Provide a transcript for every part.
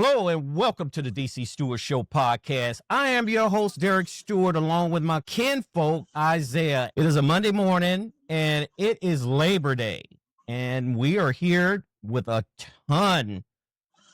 Hello and welcome to the DC Stewart Show Podcast. I am your host, Derek Stewart, along with my kinfolk, Isaah. It is a Monday morning and it is Labor Day. And we are here with a ton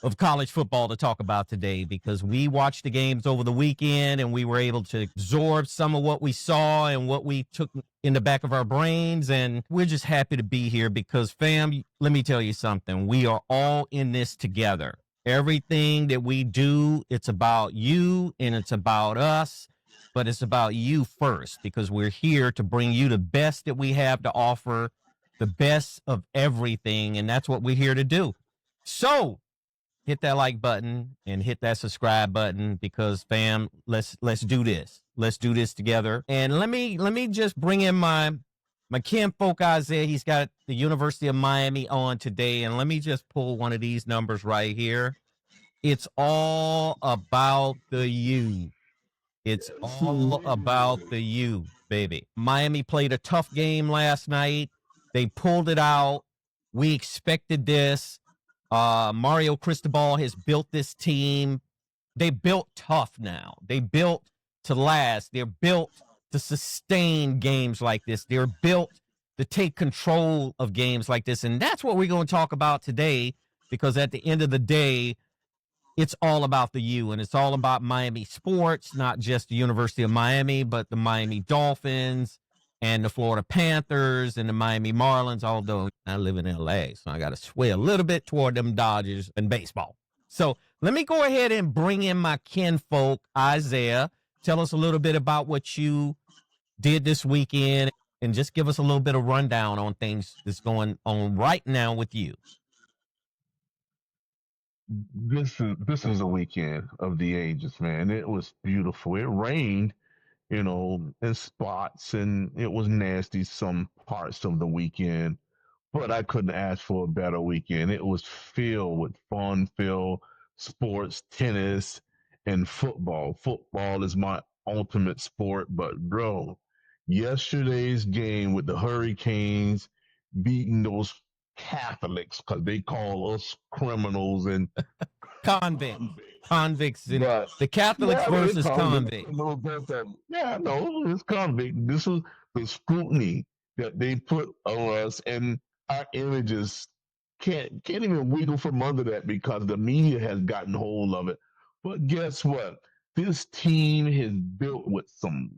of college football to talk about today because we watched the games over the weekend and we were able to absorb some of what we saw and what we took in the back of our brains. And we're just happy to be here because, fam, let me tell you something. We are all in this together. Everything that we do, it's about you and it's about us, but it's about you first because we're here to bring you the best that we have to offer, the best of everything, and that's what we're here to do. So hit that like button and hit that subscribe button because, fam, let's do this. Let's do this together. And let me just bring in my kinfolk Isaah. He's got the University of Miami on today, and let me just pull one of these numbers right here. It's all about the U. It's all about the U, baby. Miami played a tough game last night. They pulled it out. We expected this. Mario Cristobal has built this team. They built tough now. They built to last. They're built to sustain games like this. They're built to take control of games like this. And that's what we're going to talk about today because at the end of the day, it's all about the U and it's all about Miami sports, not just the University of Miami, but the Miami Dolphins and the Florida Panthers and the Miami Marlins, although I live in LA, so I got to sway a little bit toward them Dodgers and baseball. So let me go ahead and bring in my kinfolk, Isaah. Tell us a little bit about what you did this weekend and just give us a little bit of rundown on things that's going on right now with you. This is a weekend of the ages, man. It was beautiful. It rained, in spots, and it was nasty some parts of the weekend, but I couldn't ask for a better weekend. It was filled with fun-filled sports, tennis, and football. Football is my ultimate sport, but bro, yesterday's game with the Hurricanes beating those Catholics because they call us criminals and convicts and the Catholics versus convicts. Yeah, no, it's convict. This was the scrutiny that they put on us, and our images can't even wiggle from under that because the media has gotten hold of it. But guess what? This team is built with some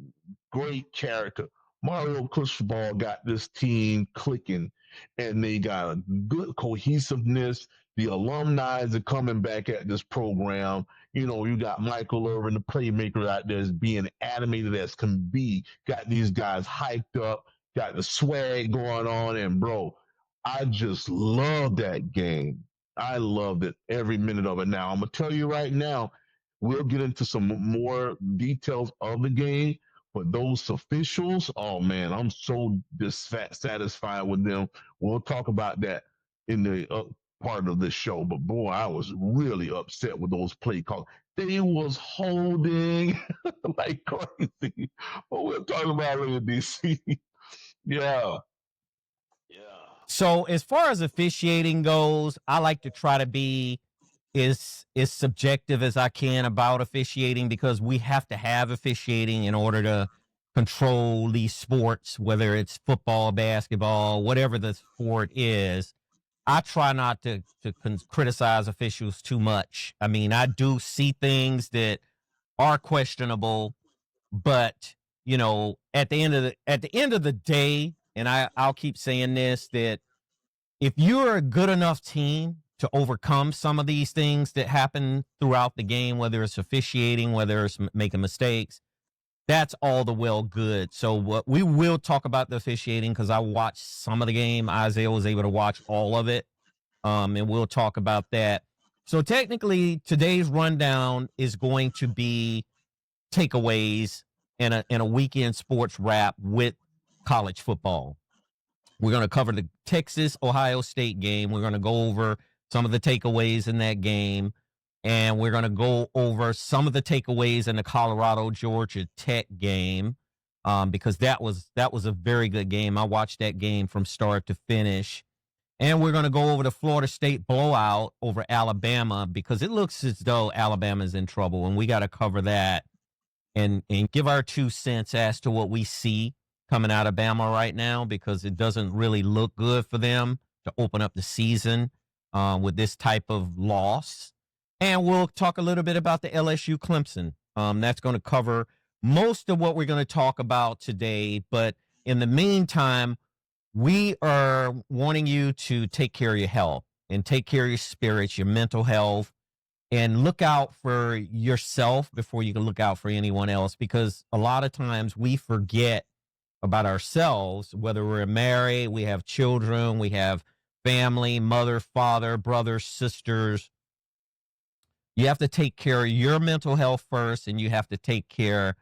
great character. Mario Cristobal got this team clicking, and they got a good cohesiveness. The alumni are coming back at this program. You got Michael Irvin, the playmaker out there, is being animated as can be. Got these guys hyped up, got the swag going on, and bro, I just love that game. I loved it, every minute of it. Now, I'm going to tell you right now, we'll get into some more details of the game. But those officials, oh man, I'm so dissatisfied with them. We'll talk about that in the part of the show. But boy, I was really upset with those play calls. They was holding like crazy. But we'll talk about it in DC. Yeah. So as far as officiating goes, I like to try to be as subjective as I can about officiating because we have to have officiating in order to control these sports, whether it's football, basketball, whatever the sport is. I try not to criticize officials too much. I mean, I do see things that are questionable, but at the end of the day, and I'll keep saying this, that if you're a good enough team to overcome some of these things that happen throughout the game, whether it's officiating, whether it's making mistakes, that's all the well good. So what we will talk about the officiating because I watched some of the game. Isaah was able to watch all of it, and we'll talk about that. So technically, today's rundown is going to be takeaways and a weekend sports wrap with college football. We're going to cover the Texas-Ohio State game. We're going to go over some of the takeaways in that game, and we're going to go over some of the takeaways in the Colorado-Georgia Tech game because that was a very good game. I watched that game from start to finish, And we're going to go over the Florida State blowout over Alabama because it looks as though Alabama's in trouble, and we got to cover that and give our 2 cents as to what we see coming out of Bama right now, because it doesn't really look good for them to open up the season with this type of loss. And we'll talk a little bit about the LSU Clemson. That's going to cover most of what we're going to talk about today. But in the meantime, we are wanting you to take care of your health and take care of your spirits, your mental health, and look out for yourself before you can look out for anyone else, because a lot of times we forget about ourselves, whether we're married, we have children, we have family, mother, father, brothers, sisters. You have to take care of your mental health first, and you have to take care of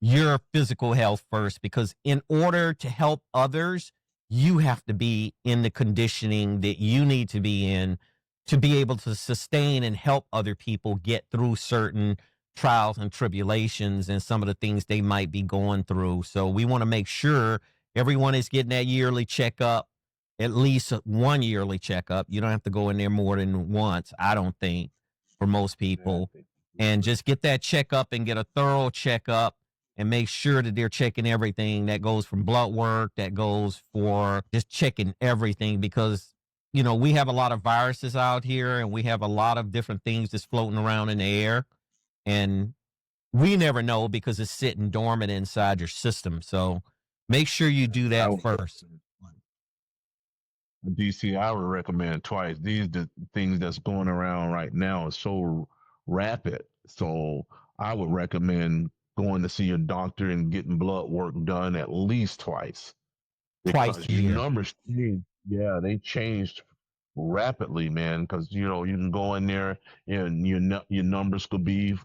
your physical health first, because in order to help others, you have to be in the conditioning that you need to be in to be able to sustain and help other people get through certain trials and tribulations and some of the things they might be going through. So we want to make sure everyone is getting that yearly checkup, at least 1 yearly checkup. You don't have to go in there more than once, I don't think, for most people. And just get that checkup and get a thorough checkup and make sure that they're checking everything that goes from blood work, that goes for just checking everything, because, you know, we have a lot of viruses out here and we have a lot of different things that's floating around in the air, and we never know because it's sitting dormant inside your system. So make sure you do that first. DC, I would recommend twice. The things that's going around right now is so rapid. So I would recommend going to see your doctor and getting blood work done at least twice. Twice a year. Numbers change. Yeah, they changed rapidly, man. Because you can go in there and your numbers could be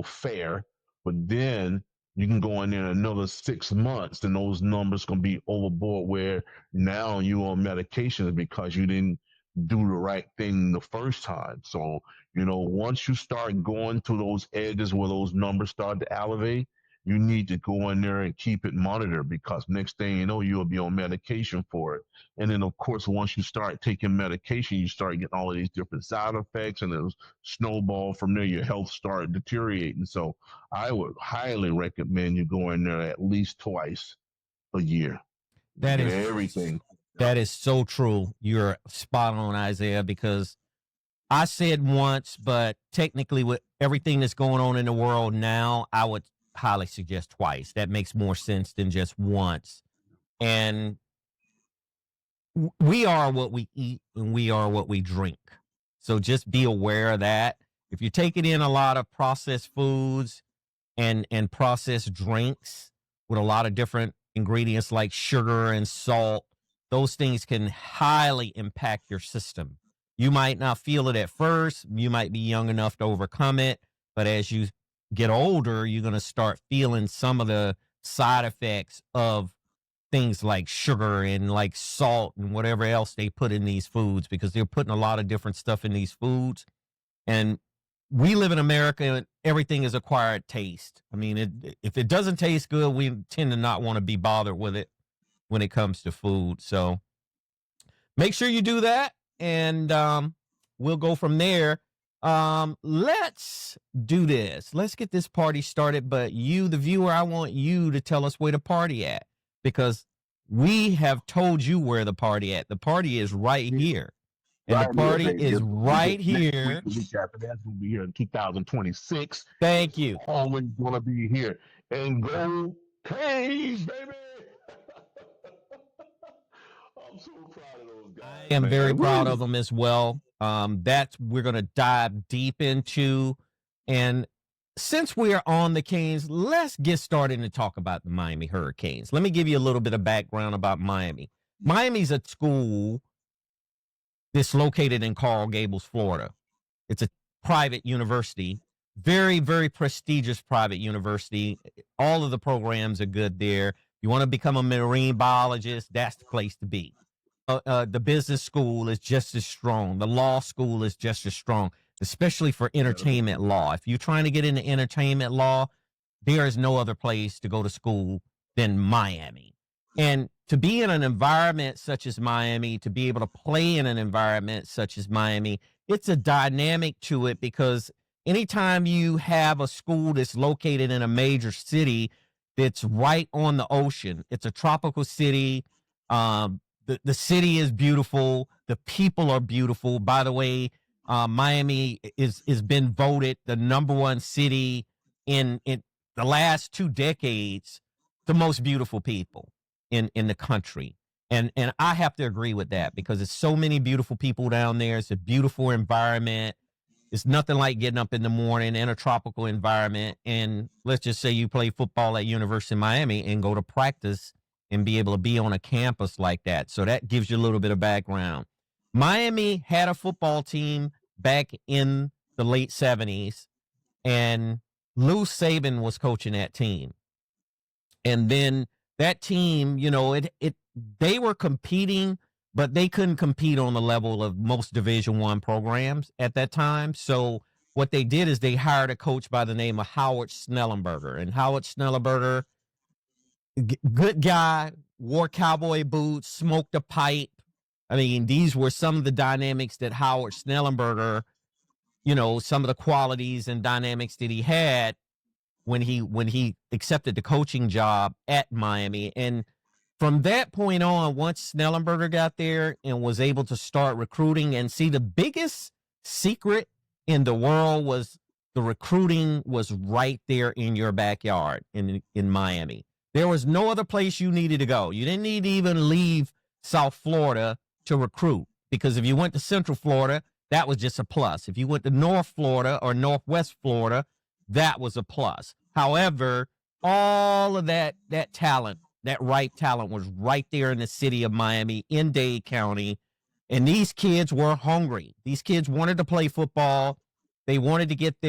fair, but then you can go in there another 6 months and those numbers gonna be overboard, where now you on medications because you didn't do the right thing the first time. So, once you start going to those edges where those numbers start to elevate, you need to go in there and keep it monitored, because next thing you know, you'll be on medication for it. And then, of course, once you start taking medication, you start getting all of these different side effects, and it'll snowball from there. Your health start deteriorating. So I would highly recommend you go in there at least twice a year. That is everything. That is so true. You're spot on, Isaiah, because I said once, but technically with everything that's going on in the world now, I would highly suggest twice. That makes more sense than just once. And we are what we eat and we are what we drink. So just be aware of that. If you're taking in a lot of processed foods and processed drinks with a lot of different ingredients like sugar and salt, those things can highly impact your system. You might not feel it at first. You might be young enough to overcome it. But as you get older, you're going to start feeling some of the side effects of things like sugar and like salt and whatever else they put in these foods, because they're putting a lot of different stuff in these foods. And we live in America and everything is acquired taste. I mean, if it doesn't taste good, we tend to not want to be bothered with it when it comes to food. So make sure you do that, and we'll go from there. Let's do this. Let's get this party started. But you, the viewer, I want you to tell us where the party at, because we have told you where the party at. The party is right here. And the party is right here. The week after that, we'll be here in 2026. Thank you. Always going to be here. And go Canes, baby! I'm so proud of those guys. I am very proud of them as well. That's we're going to dive deep into. And since we are on the Canes, let's get started and talk about the Miami Hurricanes. Let me give you a little bit of background about Miami. Miami's a school that's located in Coral Gables, Florida. It's a private university, very, very prestigious private university. All of the programs are good there. You want to become a marine biologist, that's the place to be. The business school is just as strong. The law school is just as strong, especially for entertainment law. If you're trying to get into entertainment law, there is no other place to go to school than Miami. And to be in an environment such as Miami, to be able to play in an environment such as Miami, it's a dynamic to it because anytime you have a school that's located in a major city that's right on the ocean, it's a tropical city. The city is beautiful. The people are beautiful. By the way, Miami is been voted the #1 city in the last 2 decades, the most beautiful people in the country. And I have to agree with that because it's so many beautiful people down there. It's a beautiful environment. It's nothing like getting up in the morning in a tropical environment. And let's just say you play football at University of Miami and go to practice and be able to be on a campus like that. So that gives you a little bit of background. Miami had a football team back in the late 70s, and Lou Saban was coaching that team. And then that team, you know, they were competing, but they couldn't compete on the level of most Division I programs at that time. So what they did is they hired a coach by the name of Howard Schnellenberger. And Howard Schnellenberger, good guy, wore cowboy boots, smoked a pipe. I mean, these were some of the dynamics that Howard Schnellenberger, you know, some of the qualities and dynamics that he had when he accepted the coaching job at Miami. And from that point on, once Schnellenberger got there and was able to start recruiting, and see, the biggest secret in the world was the recruiting was right there in your backyard in Miami. There was no other place you needed to go. You didn't need to even leave South Florida to recruit, because if you went to Central Florida, that was just a plus. If you went to North Florida or Northwest Florida, that was a plus. However, all of that talent, that right talent, was right there in the city of Miami, in Dade County. And these kids were hungry. These kids wanted to play football. They wanted to get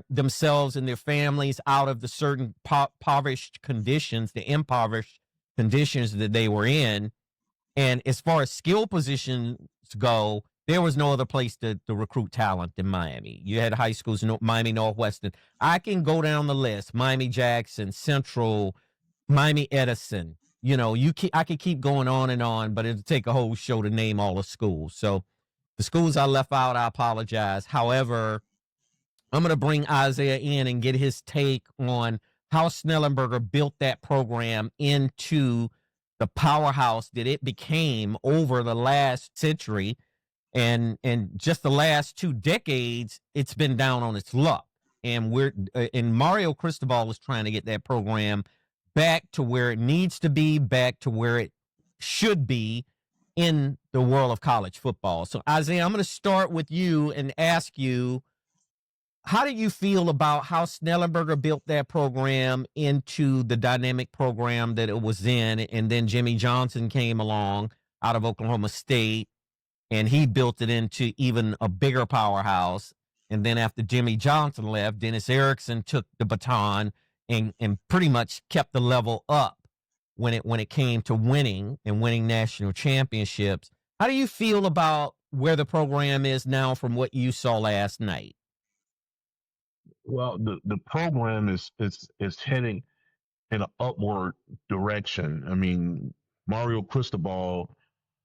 themselves and their families out of the certain impoverished conditions that they were in. And as far as skill positions go, there was no other place to recruit talent than Miami. You had high schools, Miami Northwestern. I can go down the list: Miami Jackson, Central, Miami Edison. You know, I could keep going on, but it'll take a whole show to name all the schools. So the schools I left out, I apologize. However, I'm going to bring Isaah in and get his take on how Schnellenberger built that program into the powerhouse that it became over the last century. And just the last 2 decades, it's been down on its luck. And Mario Cristobal is trying to get that program back to where it needs to be, back to where it should be in the world of college football. So, Isaah, I'm going to start with you and ask you, how do you feel about how Schnellenberger built that program into the dynamic program that it was in? And then Jimmy Johnson came along out of Oklahoma State, and he built it into even a bigger powerhouse. And then after Jimmy Johnson left, Dennis Erickson took the baton and pretty much kept the level up when it came to winning national championships. How do you feel about where the program is now from what you saw last night? Well, the program is heading in an upward direction. I mean, Mario Cristobal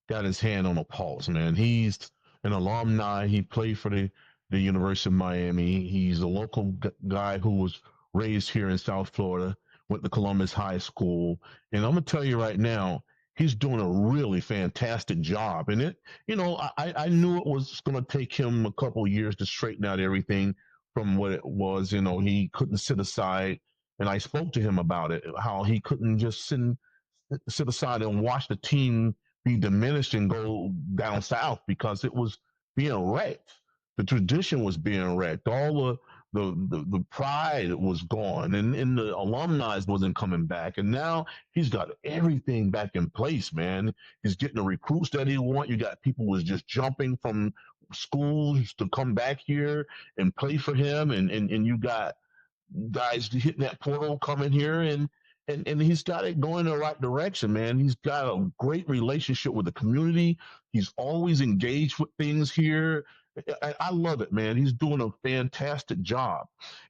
got his hand on a pulse, man. He's an alumni. He played for the University of Miami. He's a local guy who was raised here in South Florida, went to Columbus High School. And I'm going to tell you right now, he's doing a really fantastic job. And I knew it was going to take him a couple of years to straighten out everything from what it was. You know, he couldn't sit aside. And I spoke to him about it, how he couldn't just sit aside and watch the team be diminished and go down south, because it was being wrecked. The tradition was being wrecked. All the pride was gone, and the alumni wasn't coming back. And now he's got everything back in place, man. He's getting the recruits that he wants. You got people who's just jumping from schools to come back here and play for him, and you got guys hitting that portal coming here, and he's got it going in the right direction, man. He's got a great relationship with the community. He's always engaged with things here. I love it, man. He's doing a fantastic job.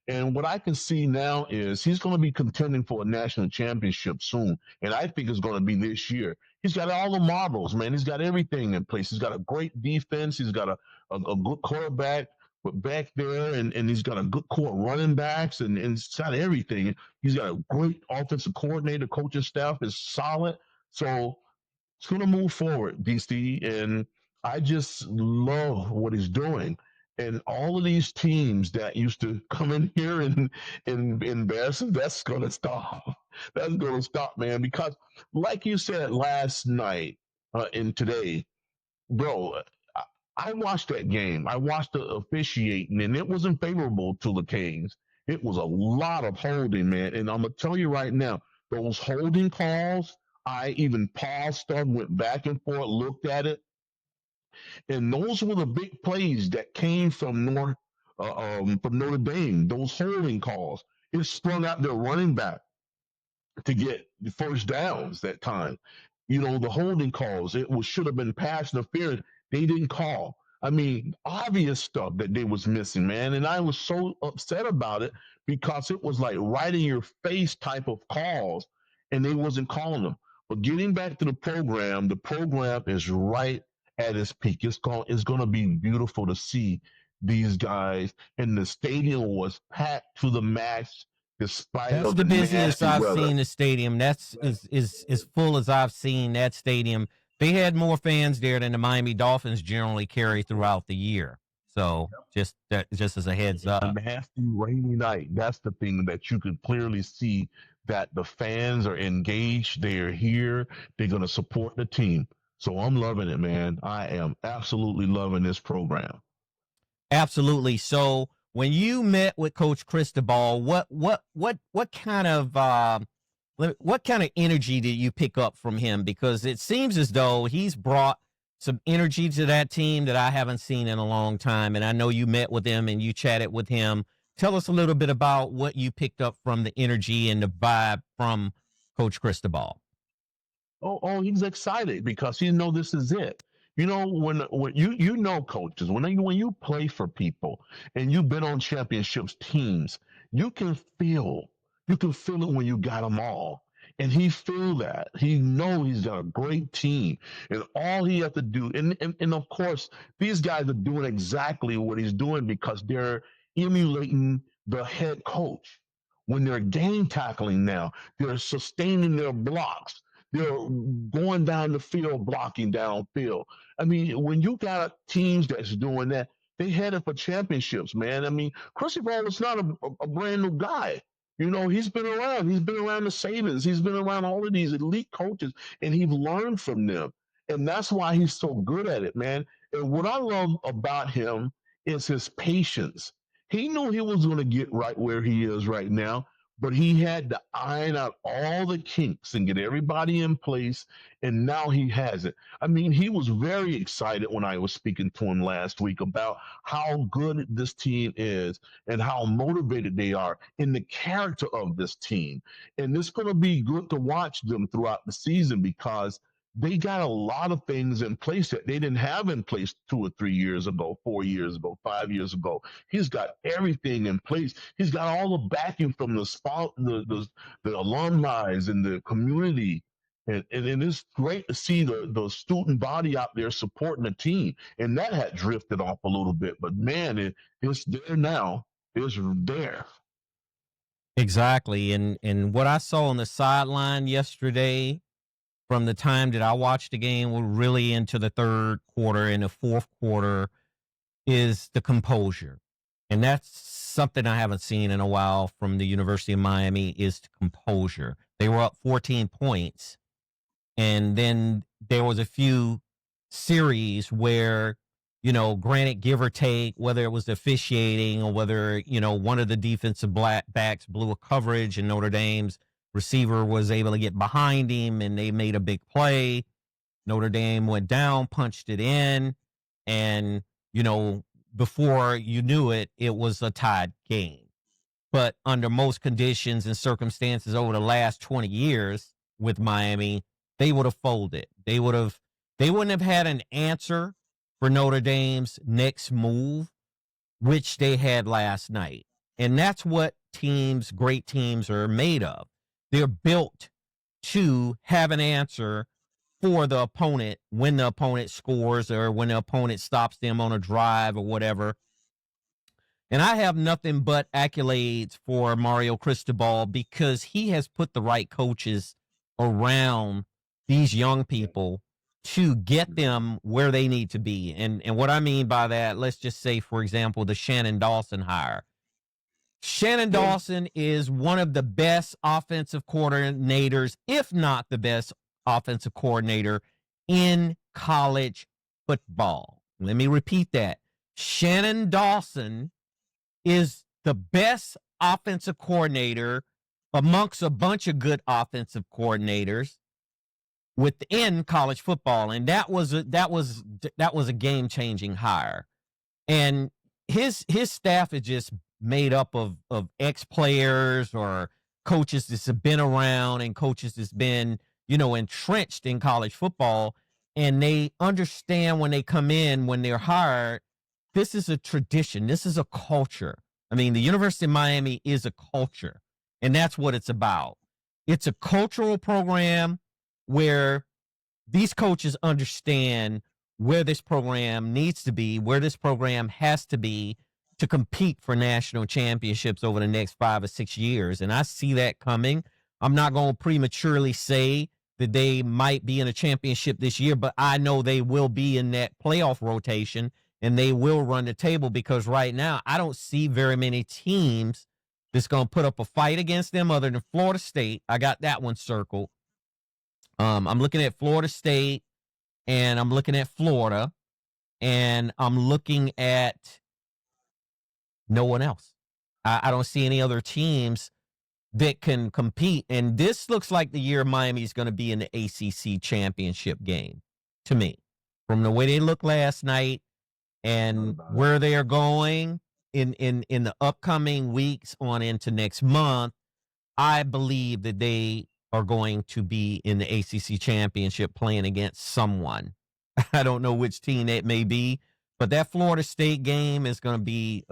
And what I can see now is he's going to be contending for a national championship soon. And I think it's going to be this year. He's got all the marbles, man. He's got everything in place. He's got a great defense. He's got a good quarterback with back there, and he's got a good core running backs, and he's got everything. He's got a great offensive coordinator. Coaching staff is solid. So it's going to move forward, DC, and I just love what he's doing. And all of these teams that used to come in here and embarrass us, that's going to stop. That's going to stop, man. Because, like you said last night and today, bro, I watched that game. I watched the officiating, and it wasn't favorable to the Canes. It was a lot of holding, man. And I'm going to tell you right now, those holding calls, I even paused stuff, went back and forth, looked at it, and those were the big plays that came from Notre Dame. Those holding calls, it sprung out their running back to get the first downs that time. You know, the holding calls, should have been pass interference. They didn't call. I mean, obvious stuff that they was missing, man. And I was so upset about it because it was like right in your face type of calls, and they wasn't calling them. But getting back to the program is right at its peak. It's going to be beautiful to see these guys, and the stadium was packed to the max. Despite that's of the busiest I've weather. seen the stadium. That's as full as I've seen that stadium. They had more fans there than the Miami Dolphins generally carry throughout the year. So just as a heads up. A nasty rainy night. That's the thing that you could clearly see, that the fans are engaged. They're here. They're going to support the team. So I'm loving it, man. I am absolutely loving this program. Absolutely. So when you met with Coach Cristobal, what kind of energy did you pick up from him? Because it seems as though he's brought some energy to that team that I haven't seen in a long time. And I know you met with him and you chatted with him. Tell us a little bit about what you picked up from the energy and the vibe from Coach Cristobal. Oh, he's excited because he knows this is it. You know, when you know coaches, when you play for people and you've been on championships teams, you can feel it when you got them all. And he feel that. He know he's got a great team. And all he has to do, and of course, these guys are doing exactly what he's doing because they're emulating the head coach. When they're game tackling now, they're sustaining their blocks. They're going down the field, blocking downfield. I mean, when you got teams that's doing that, they headed for championships, man. I mean, Cristobal is not a brand new guy. You know, he's been around. He's been around the Sabins. He's been around all of these elite coaches, and he's learned from them. And that's why he's so good at it, man. And what I love about him is his patience. He knew he was going to get right where he is right now, but he had to iron out all the kinks and get everybody in place, and now he has it. I mean, he was very excited when I was speaking to him last week about how good this team is and how motivated they are in the character of this team. And it's going to be good to watch them throughout the season because they got a lot of things in place that they didn't have in place 2 or 3 years ago, 4 years ago, 5 years ago. He's got everything in place. He's got all the backing from the alumni and the community. And it's great to see the student body out there supporting the team. And that had drifted off a little bit. But, man, it's there now. It's there. Exactly. And what I saw on the sideline yesterday, from the time that I watched the game, we're really into the third quarter and the fourth quarter, is the composure. And that's something I haven't seen in a while from the University of Miami, is the composure. They were up 14 points. And then there was a few series where, you know, granted, give or take, whether it was the officiating or whether, you know, one of the defensive backs blew a coverage and Notre Dame's receiver was able to get behind him and they made a big play. Notre Dame went down, punched it in, and, you know, before you knew it, it was a tied game. But under most conditions and circumstances over the last 20 years with Miami, they would have folded. They wouldn't have had an answer for Notre Dame's next move, which they had last night. And that's what great teams are made of. They're built to have an answer for the opponent when the opponent scores or when the opponent stops them on a drive or whatever. And I have nothing but accolades for Mario Cristobal because he has put the right coaches around these young people to get them where they need to be. And what I mean by that, let's just say, for example, the Shannon Dawson hire. Shannon Dawson is one of the best offensive coordinators, if not the best offensive coordinator in college football. Let me repeat that. Shannon Dawson is the best offensive coordinator amongst a bunch of good offensive coordinators within college football, and that was a game-changing hire. And his staff is just made up of ex-players or coaches that's been around and coaches that's been, entrenched in college football, and they understand when they come in, when they're hired, this is a tradition. This is a culture. I mean, the University of Miami is a culture, and that's what it's about. It's a cultural program where these coaches understand where this program needs to be, where this program has to be to compete for national championships over the next 5 or 6 years. And I see that coming. I'm not going to prematurely say that they might be in a championship this year, but I know they will be in that playoff rotation and they will run the table, because right now I don't see very many teams that's going to put up a fight against them other than Florida State. I got that one circled. I'm looking at Florida State, and I'm looking at Florida, and I'm looking at no one else. I don't see any other teams that can compete. And this looks like the year Miami is going to be in the ACC championship game to me, from the way they looked last night and where they are going in the upcoming weeks on into next month. I believe that they are going to be in the ACC championship playing against someone. I don't know which team that may be, but that Florida State game is going to be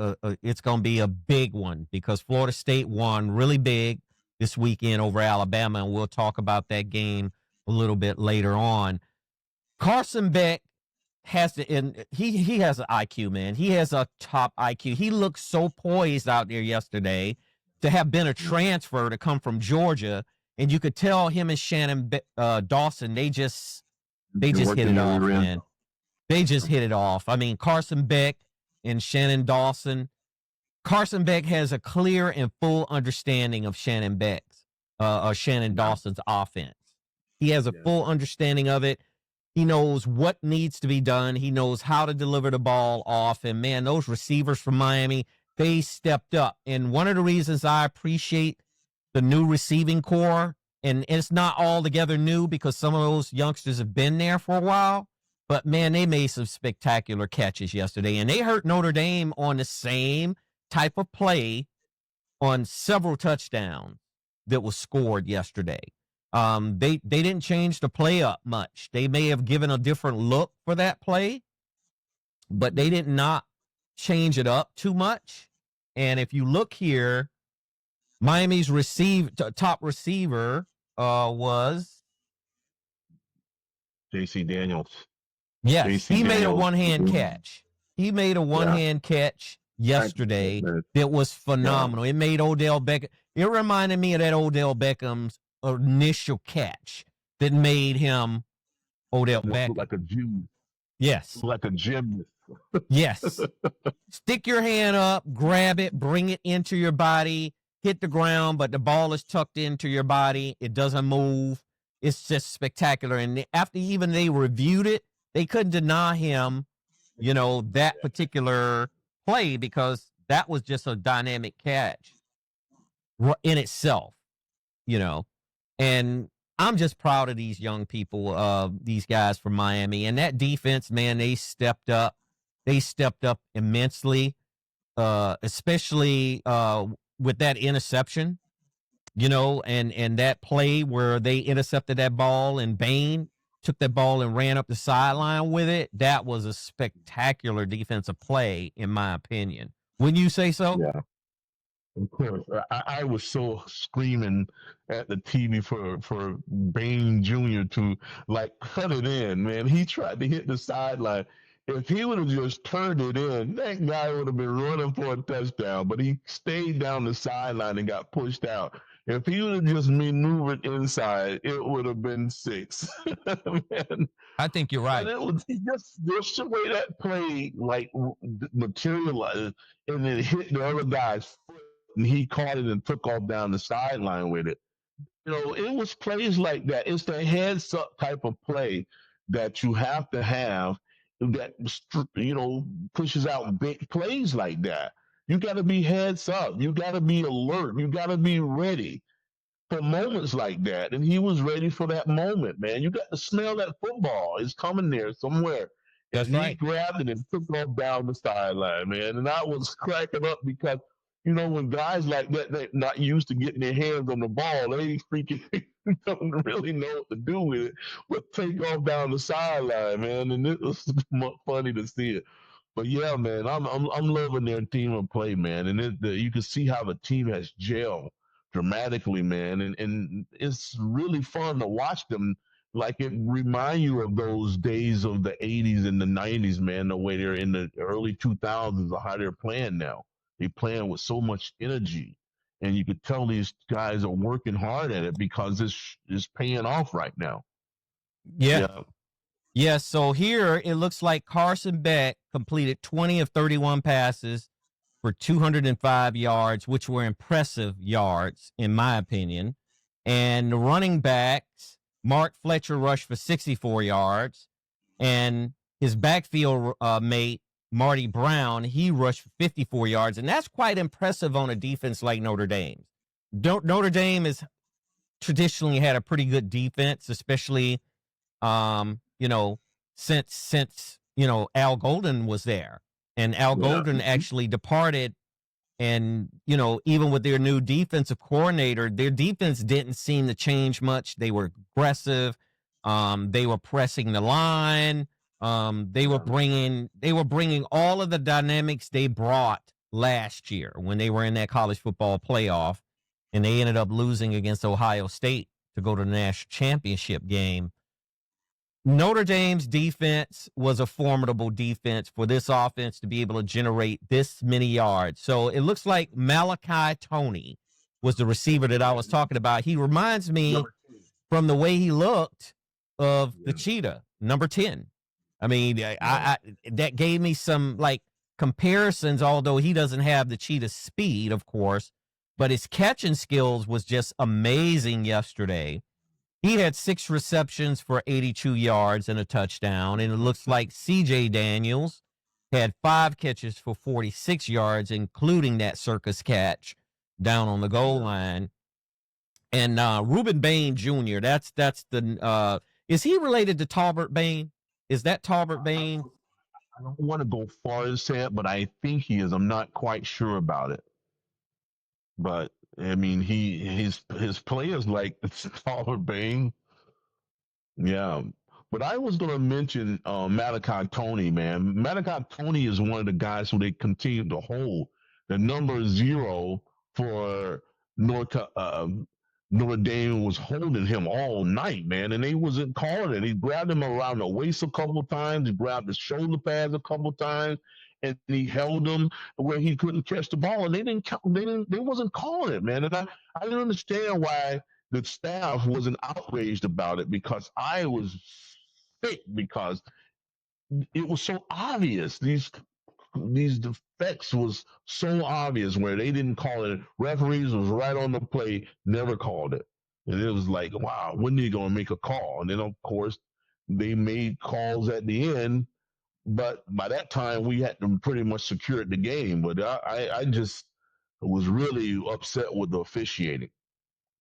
it's going to be a big one, because Florida State won really big this weekend over Alabama, and we'll talk about that game a little bit later on. Carson Beck has he has an IQ, man. He has a top IQ. He looked so poised out there yesterday to have been a transfer to come from Georgia, and you could tell him and Shannon Dawson, they just hit it off, man. They just hit it off. I mean, Carson Beck and Shannon Dawson. Carson Beck has a clear and full understanding of Shannon Dawson's offense. He has a full understanding of it. He knows what needs to be done. He knows how to deliver the ball off. And, man, those receivers from Miami, they stepped up. And one of the reasons I appreciate the new receiving core, and it's not altogether new because some of those youngsters have been there for a while, but, man, they made some spectacular catches yesterday. And they hurt Notre Dame on the same type of play on several touchdowns that was scored yesterday. They didn't change the play up much. They may have given a different look for that play, but they did not change it up too much. And if you look here, Miami's top receiver was J.C. Daniels. Yes, J.C. he made a Daniels. one-hand catch. He made a one-hand catch yesterday that was phenomenal. It made Odell Beckham. It reminded me of that Odell Beckham's initial catch that made him Odell Beckham. Like a Jew. Yes. Like a gymnast. Yes. Stick your hand up, grab it, bring it into your body, hit the ground, but the ball is tucked into your body. It doesn't move. It's just spectacular. And after even they reviewed it, they couldn't deny him, that particular play, because that was just a dynamic catch in itself, And I'm just proud of these young people, these guys from Miami. And that defense, man, they stepped up. They stepped up immensely, especially with that interception, and that play where they intercepted that ball, and Bain took that ball and ran up the sideline with it. That was a spectacular defensive play, in my opinion. Wouldn't you say so? Yeah. Of course, I was so screaming at the TV for Bain Jr. to like cut it in, man. He tried to hit the sideline. If he would have just turned it in, that guy would have been running for a touchdown. But he stayed down the sideline and got pushed out. If he would have just maneuvered inside, it would have been 6. Man. I think you're right. And it was just the way that play like materialized, and then hit the other guy's foot, and he caught it and took off down the sideline with it. It was plays like that. It's the heads up type of play that you have to have that pushes out big plays like that. You got to be heads up. You got to be alert. You got to be ready for moments like that. And he was ready for that moment, man. You got to smell that football. It's coming there somewhere. That's right. He grabbed it and took off down the sideline, man. And I was cracking up because, when guys like that, they're not used to getting their hands on the ball, they freaking don't really know what to do with it, but take off down the sideline, man. And it was funny to see it. But yeah, man, I'm loving their team of play, man. And you can see how the team has gelled dramatically, man. And it's really fun to watch them. Like, it remind you of those days of the 80s and the 90s, man, the way they're in the early 2000s, or how they're playing now. They're playing with so much energy. And you could tell these guys are working hard at it because it's paying off right now. Yeah, so here it looks like Carson Beck completed 20 of 31 passes for 205 yards, which were impressive yards, in my opinion. And the running backs, Mark Fletcher rushed for 64 yards. And his backfield mate, Marty Brown, he rushed for 54 yards. And that's quite impressive on a defense like Notre Dame. Notre Dame has traditionally had a pretty good defense, especially since Al Golden was there. And Al Golden actually departed. And, even with their new defensive coordinator, their defense didn't seem to change much. They were aggressive. They were pressing the line. They were bringing all of the dynamics they brought last year when they were in that college football playoff, and they ended up losing against Ohio State to go to the national championship game. Notre Dame's defense was a formidable defense for this offense to be able to generate this many yards. So it looks like Malachi Toney was the receiver that I was talking about. He reminds me, from the way he looked, of the cheetah, number 10. I mean, I that gave me some comparisons, although he doesn't have the cheetah speed, of course, but his catching skills was just amazing yesterday. He had 6 receptions for 82 yards and a touchdown. And it looks like C.J. Daniels had 5 catches for 46 yards, including that circus catch down on the goal line. And Ruben Bain Jr., that's the is he related to Talbert Bain? Is that Talbert Bain? I don't want to go far as say it, but I think he is. I'm not quite sure about it. But I mean, his play is like Talbot Bain. Yeah. But I was going to mention Malachi Toney, man. Malachi Toney is one of the guys who they continue to hold the number 0 for Notre Dame was holding him all night, man, and they wasn't calling it. He grabbed him around the waist a couple of times. He grabbed his shoulder pads a couple of times, and he held him where he couldn't catch the ball. And they wasn't calling it, man. And I didn't understand why the staff wasn't outraged about it, because I was sick, because it was so obvious. These defects was so obvious where they didn't call it. Referees was right on the play, never called it. And it was like, wow, when are you going to make a call? And then, of course, they made calls at the end. But by that time, we had to pretty much secure the game. But I just was really upset with the officiating.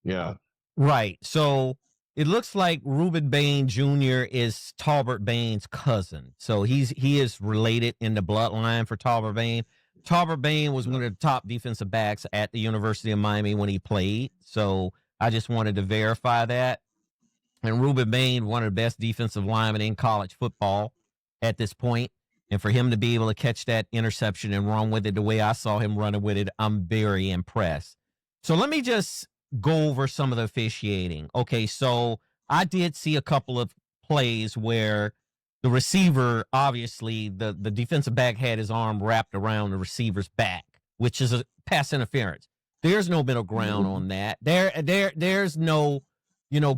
Yeah. Right. So it looks like Ruben Bain Jr. is Talbert Bain's cousin. So he is related in the bloodline for Talbert Bain. Talbert Bain was one of the top defensive backs at the University of Miami when he played. So I just wanted to verify that. And Ruben Bain, one of the best defensive linemen in college football at this point. And for him to be able to catch that interception and run with it the way I saw him running with it, I'm very impressed. So let me just go over some of the officiating. Okay, so I did see a couple of plays where the receiver, obviously, the defensive back had his arm wrapped around the receiver's back, which is a pass interference. There's no middle ground on that. There's no,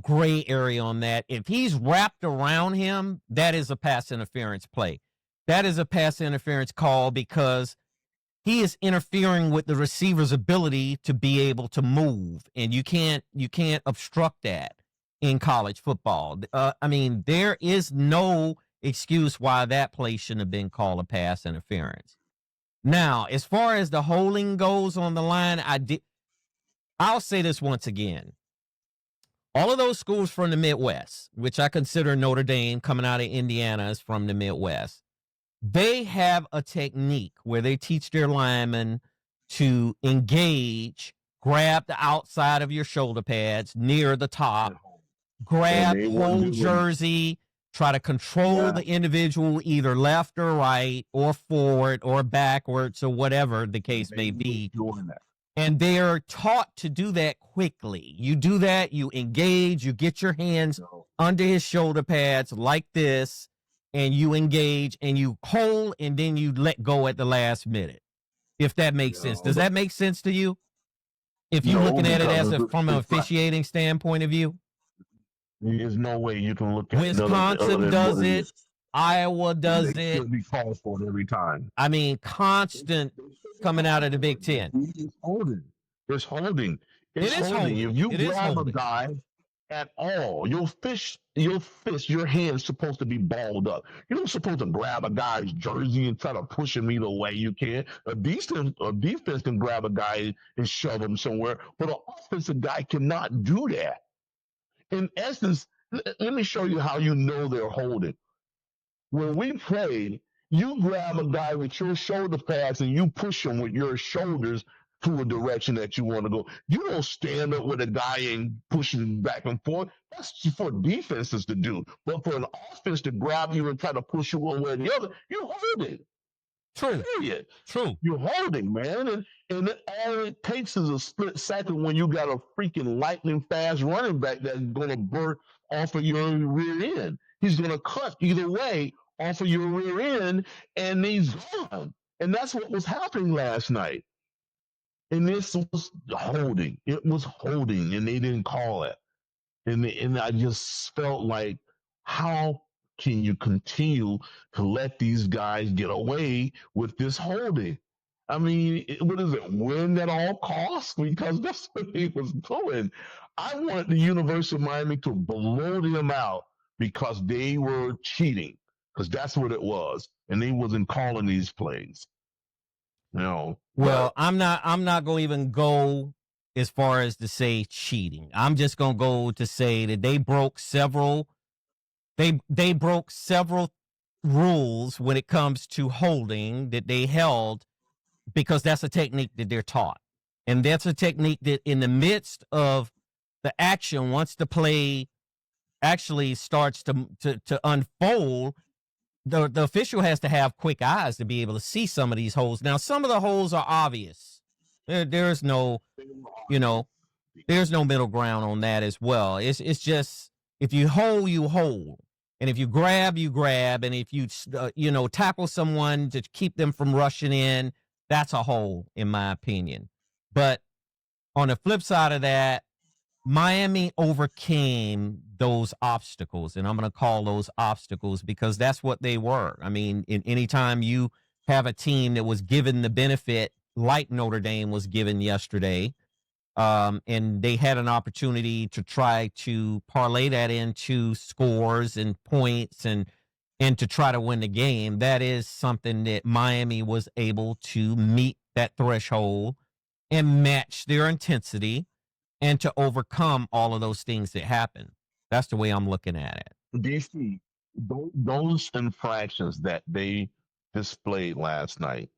gray area on that. If he's wrapped around him, that is a pass interference play. That is a pass interference call because he is interfering with the receiver's ability to be able to move, and you can't obstruct that in college football. There is no excuse why that play shouldn't have been called a pass interference. Now, as far as the holding goes on the line, I'll say this once again. All of those schools from the Midwest, which I consider Notre Dame coming out of Indiana is from the Midwest, they have a technique where they teach their linemen to engage, grab the outside of your shoulder pads near the top, grab, hold jersey, try to control the individual either left or right or forward or backwards or whatever the case may be. And they're taught to do that quickly. You do that, you engage, you get your hands under his shoulder pads like this, and you engage and you hold and then you let go at the last minute. If that makes sense. Does that make sense to you? If you're looking at it from an officiating standpoint of view? There's no way you can look at it. Wisconsin does it. Iowa does it. It should be called for it every time. I mean, constant coming out of the Big Ten. It's holding. It's holding. It is holding. If you grab a guy at all, your hand's supposed to be balled up. You're not supposed to grab a guy's jersey and try to push him either way you can. A defense can grab a guy and shove him somewhere, but an offensive guy cannot do that. In essence, let me show you how you know they're holding. When we played, you grab a guy with your shoulder pads and you push him with your shoulders to a direction that you want to go. You don't stand up with a guy and push him back and forth. That's for defenses to do. But for an offense to grab you and try to push you one way or the other, you're holding. True. Period. True. You're holding, man. And all it takes is a split second when you got a freaking lightning fast running back that's going to burst off of your rear end. He's going to cut either way off of your rear end, and he's gone. And that's what was happening last night. And this was holding. It was holding, and they didn't call it. And I just felt like, how can you continue to let these guys get away with this holding? I mean, what is it? Win at all costs? Because that's what he was doing. I wanted the University of Miami to blow them out because they were cheating, because that's what it was, and they wasn't calling these plays. No. Well, I'm not going to even go as far as to say cheating. I'm just going to go to say that they broke several. They broke several rules when it comes to holding that they held, because that's a technique that they're taught, and that's a technique that in the midst of the action, once the play actually starts to unfold, the official has to have quick eyes to be able to see some of these holes. Now, some of the holes are obvious. There's no middle ground on that as well. It's just, if you hold, you hold. And if you grab, you grab. And if you, tackle someone to keep them from rushing in, that's a hole, in my opinion. But on the flip side of that, Miami overcame those obstacles, and I'm going to call those obstacles because that's what they were. I mean, anytime you have a team that was given the benefit like Notre Dame was given yesterday, and they had an opportunity to try to parlay that into scores and points and to try to win the game, that is something that Miami was able to meet that threshold and match their intensity and to overcome all of those things that happen. That's the way I'm looking at it. DC, those infractions that they displayed last night,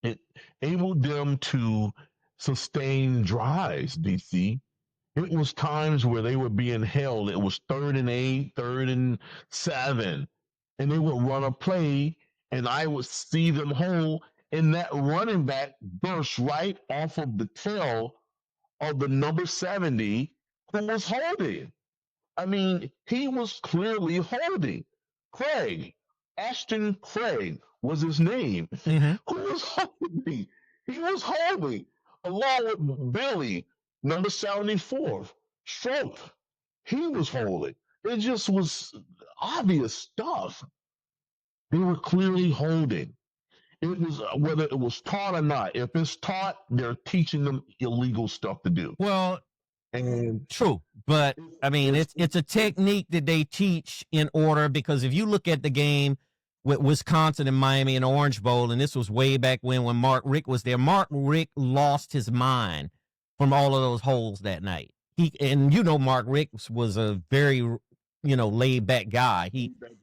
it enabled them to sustain drives, DC. It was times where they were being held. It was 3rd and 8, 3rd and 7, and they would run a play, and I would see them hold, and that running back burst right off of the tail of the number 70 who was holding. I mean, he was clearly holding. Craig, Ashton Craig was his name. Mm-hmm. Who was holding? He was holding, along with Billy, number 74, Stroke. He was holding. It just was obvious stuff. They were clearly holding. It was whether it was taught or not. If it's taught, they're teaching them illegal stuff to do. Well, And true, but I mean, it's a technique that they teach in order, because if you look at the game with Wisconsin and Miami and Orange Bowl, and this was way back when Mark Richt was there, Mark Richt lost his mind from all of those holes that night. Mark Richt was a very, laid back guy.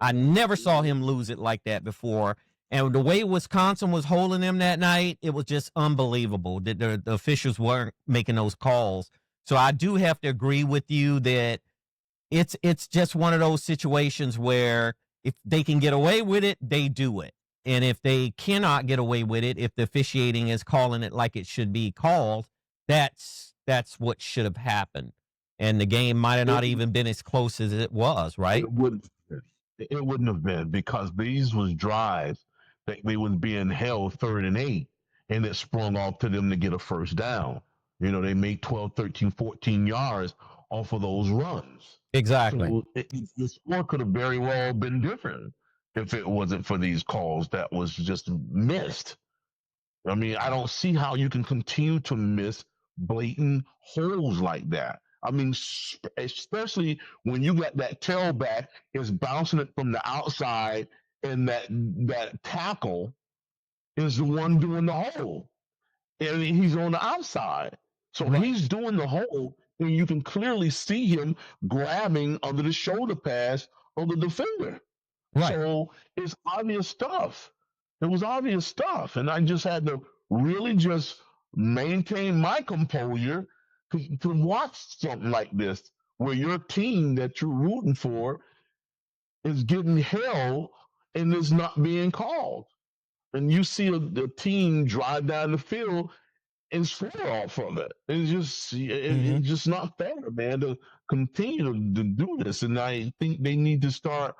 I never saw him lose it like that before. And the way Wisconsin was holding him that night, it was just unbelievable that the officials weren't making those calls. So I do have to agree with you that it's just one of those situations where if they can get away with it, they do it. And if they cannot get away with it, if the officiating is calling it like it should be called, that's what should have happened. And the game might have not even been as close as it was, right? It wouldn't have been, because these was drives that they was being held 3rd and 8, and it sprung off to them to get a first down. They made 12, 13, 14 yards off of those runs. Exactly. So the score could have very well been different if it wasn't for these calls that was just missed. I mean, I don't see how you can continue to miss blatant holes like that. I mean, especially when you got that tailback is bouncing it from the outside, and that tackle is the one doing the hole, and he's on the outside. So he's doing the hole, and you can clearly see him grabbing under the shoulder pads of the defender. Right. So it's obvious stuff. It was obvious stuff, and I just had to really just maintain my composure to watch something like this, where your team that you're rooting for is getting held and is not being called. And you see the team drive down the field and score off of it. It's just not fair, man, to continue to do this. And I think they need to start,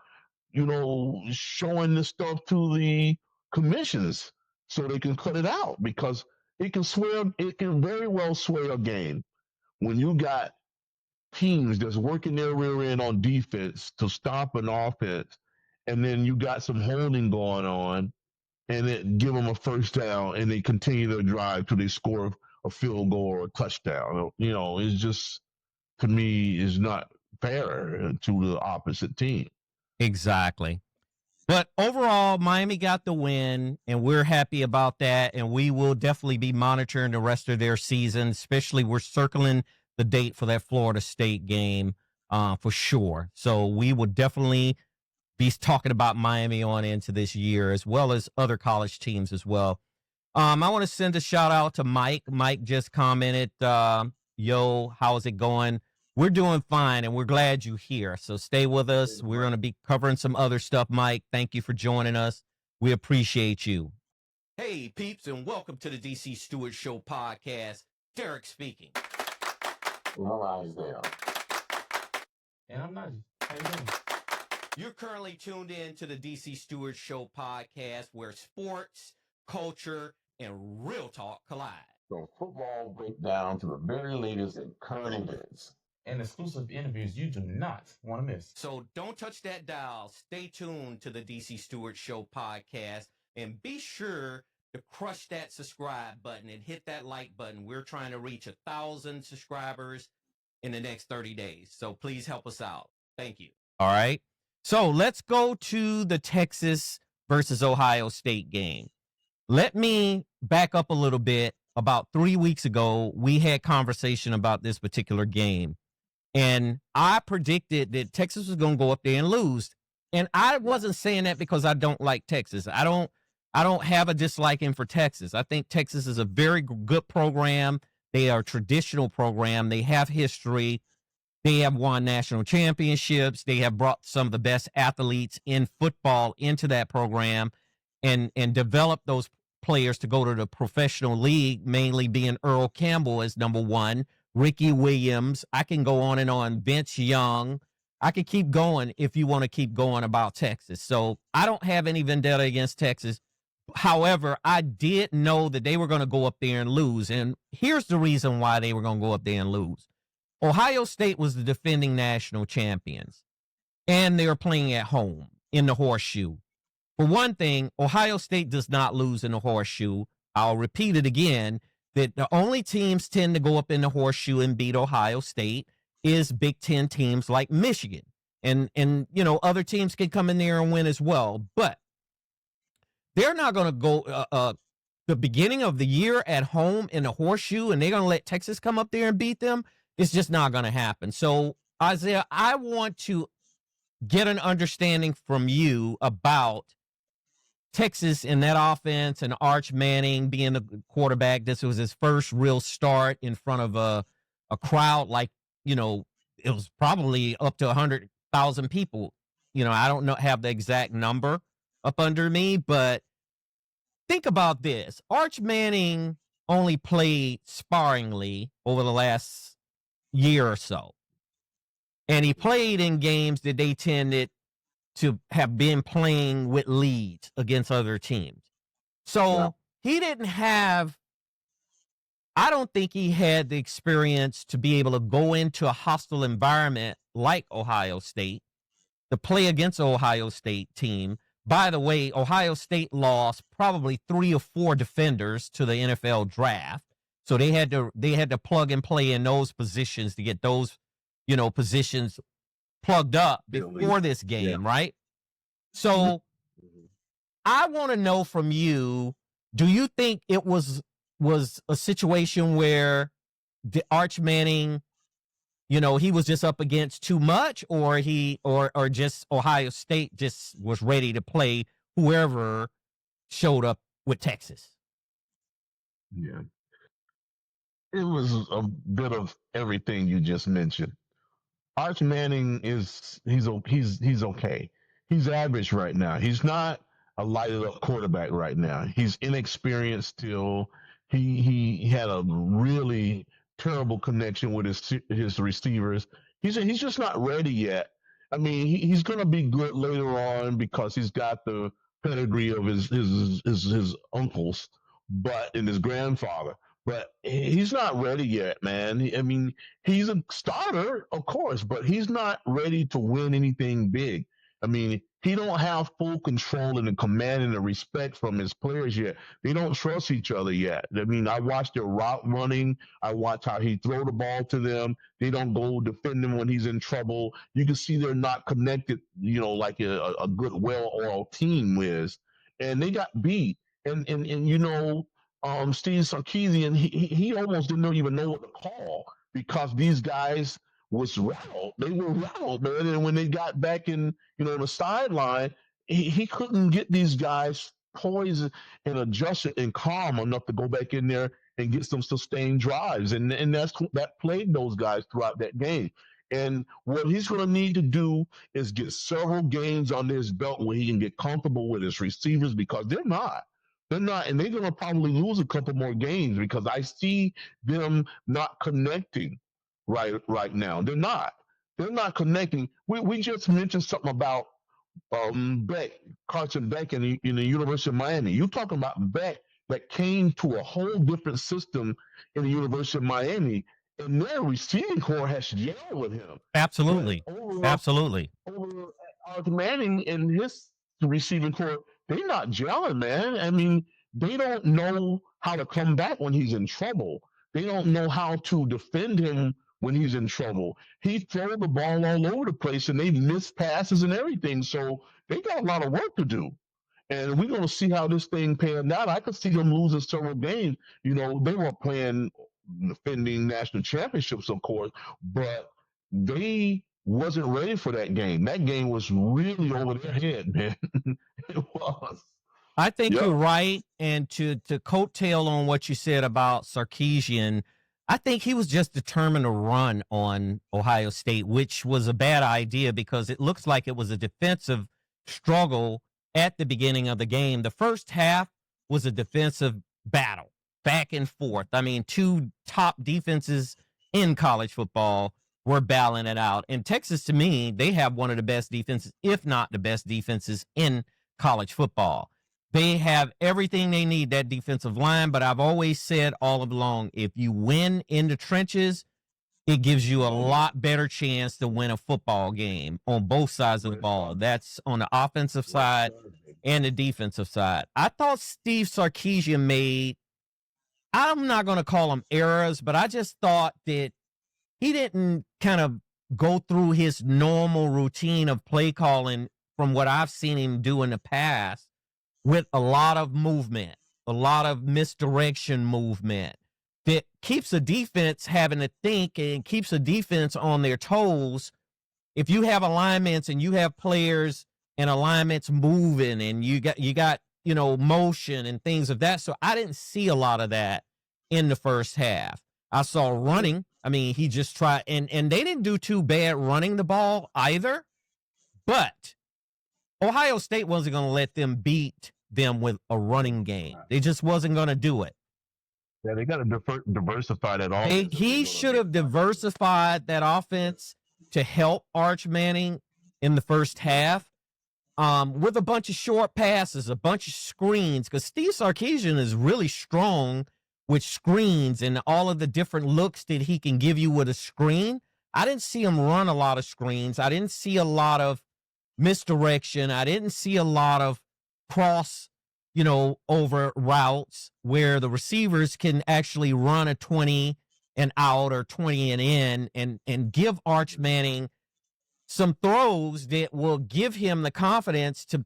showing this stuff to the commissions so they can cut it out, because it can very well sway a game when you got teams that's working their rear end on defense to stop an offense, and then you got some holding going on, and then give them a first down, and they continue their drive till they score a field goal or a touchdown. It's just, to me, is not fair to the opposite team. Exactly. But overall, Miami got the win, and we're happy about that, and we will definitely be monitoring the rest of their season, especially we're circling the date for that Florida State game for sure. So we will definitely be talking about Miami on into this year, as well as other college teams as well. I want to send a shout out to Mike. Mike just commented, yo, how's it going? We're doing fine, and we're glad you're here. So stay with us. We're going to be covering some other stuff, Mike. Thank you for joining us. We appreciate you. Hey, peeps, and welcome to the DC Stewart Show Podcast. Derek speaking. Isaiah. And I'm not. How you doing? You're currently tuned in to the DC Stewart Show Podcast, where sports, culture, and real talk collide. From football breakdown to the very latest in current events. And exclusive interviews you do not want to miss. So don't touch that dial. Stay tuned to the DC Stewart Show Podcast, and be sure to crush that subscribe button and hit that like button. We're trying to reach 1,000 subscribers in the next 30 days. So please help us out. Thank you. All right. So let's go to the Texas versus Ohio State game. Let me back up a little bit. About 3 weeks ago, we had conversation about this particular game. And I predicted that Texas was going to go up there and lose. And I wasn't saying that because I don't like Texas. I don't have a disliking for Texas. I think Texas is a very good program. They are a traditional program. They have history. They have won national championships. They have brought some of the best athletes in football into that program and developed those players to go to the professional league, mainly being Earl Campbell as number one, Ricky Williams. I can go on and on, Vince Young. I could keep going if you want to keep going about Texas. So I don't have any vendetta against Texas. However, I did know that they were going to go up there and lose. And here's the reason why they were going to go up there and lose. Ohio State was the defending national champions, and they were playing at home in the Horseshoe. For one thing, Ohio State does not lose in the Horseshoe. I'll repeat it again, that the only teams tend to go up in the Horseshoe and beat Ohio State is Big Ten teams like Michigan. And you know, other teams can come in there and win as well. But they're not going to go the beginning of the year at home in the Horseshoe, and they're going to let Texas come up there and beat them. It's just not going to happen. So, Isaiah, I want to get an understanding from you about Texas and that offense and Arch Manning being the quarterback. This was his first real start in front of a crowd like, you know, it was probably up to 100,000 people. You know, I don't have the exact number up under me, but think about this. Arch Manning only played sparingly over the last year or so. And he played in games that they tended to have been playing with leads against other teams. So he didn't have, I don't think he had the experience to be able to go into a hostile environment like Ohio State, to play against the Ohio State team. By the way, Ohio State lost probably 3 or 4 defenders to the NFL draft. So they had to plug and play in those positions to get those, you know, positions plugged up before this game, right? So I want to know from you, do you think it was a situation where the Arch Manning, you know, he was just up against too much, or or just Ohio State just was ready to play whoever showed up with Texas? Yeah. It was a bit of everything you just mentioned. Arch Manning he's okay. He's average right now. He's not a lighted up quarterback right now. He's inexperienced still. He had a really terrible connection with his receivers. He's just not ready yet. I mean, he's going to be good later on because he's got the pedigree of his uncles, and his grandfather. But he's not ready yet, man. I mean, he's a starter, of course, but he's not ready to win anything big. I mean, he don't have full control and the command and the respect from his players yet. They don't trust each other yet. I mean, I watched their route running. I watch how he throw the ball to them. They don't go defend him when he's in trouble. You can see they're not connected, you know, like a good, well-oiled team is. And they got beat. And you know, Steve Sarkisian, he almost didn't even know what to call because these guys was rattled. They were rattled, man. And when they got back in, you know, the sideline, he couldn't get these guys poised and adjusted and calm enough to go back in there and get some sustained drives. And that plagued those guys throughout that game. And what he's going to need to do is get several games under his belt where he can get comfortable with his receivers because they're not. They're not, and they're going to probably lose a couple more games because I see them not connecting right now. They're not connecting. We just mentioned something about Beck, Carson Beck in the University of Miami. You're talking about Beck that came to a whole different system in the University of Miami, and their receiving core has gelled with him. Absolutely. Absolutely. Over Arch Manning and his receiving core, they're not gelling, man. I mean, they don't know how to come back when he's in trouble. They don't know how to defend him when he's in trouble. He throws the ball all over the place, and they miss passes and everything. So they got a lot of work to do. And we're going to see how this thing panned out. I could see them losing several games. You know, they were playing defending national championships, of course, but they wasn't ready for that game. That game was really over their head, man. It was. I think you're right. And to coattail on what you said about Sarkisian, I think he was just determined to run on Ohio State, which was a bad idea because it looks like it was a defensive struggle at the beginning of the game. The first half was a defensive battle, back and forth. I mean, two top defenses in college football were battling it out. And Texas, to me, they have one of the best defenses, if not the best defenses in college football. They have everything they need, that defensive line. But I've always said all along, if you win in the trenches, it gives you a lot better chance to win a football game on both sides of the ball. That's on the offensive side and the defensive side. I thought Steve Sarkisian made, I'm not going to call them errors, but I just thought that he didn't kind of go through his normal routine of play calling from what I've seen him do in the past, with a lot of movement, a lot of misdirection movement that keeps a defense having to think and keeps a defense on their toes. If you have alignments and you have players and alignments moving and you got, motion and things of that. So I didn't see a lot of that in the first half. I saw running. I mean, he just tried, and they didn't do too bad running the ball either, but Ohio State wasn't going to let them beat them with a running game. They just wasn't going to do it. Yeah, they got to diversify that offense. He should have diversified that offense to help Arch Manning in the first half with a bunch of short passes, a bunch of screens, because Steve Sarkisian is really strong with screens and all of the different looks that he can give you with a screen. I didn't see him run a lot of screens. I didn't see a lot of misdirection. I didn't see a lot of cross, over routes where the receivers can actually run a 20 and out or 20 and in and give Arch Manning some throws that will give him the confidence to,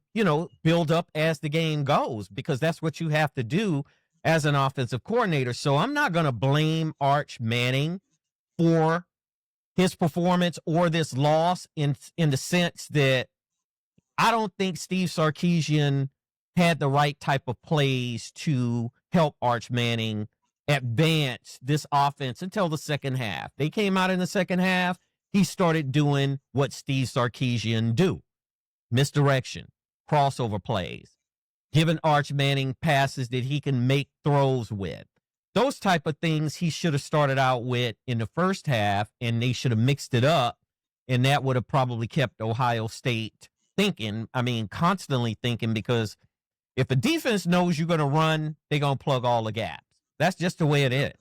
build up as the game goes, because that's what you have to do as an offensive coordinator. So I'm not going to blame Arch Manning for his performance or this loss in the sense that I don't think Steve Sarkisian had the right type of plays to help Arch Manning advance this offense until the second half. They came out in the second half. He started doing what Steve Sarkisian do: misdirection, crossover plays, giving Arch Manning passes that he can make throws with. Those type of things he should have started out with in the first half, and they should have mixed it up, and that would have probably kept Ohio State thinking, constantly thinking, because if the defense knows you're going to run, they're going to plug all the gaps. That's just the way it is.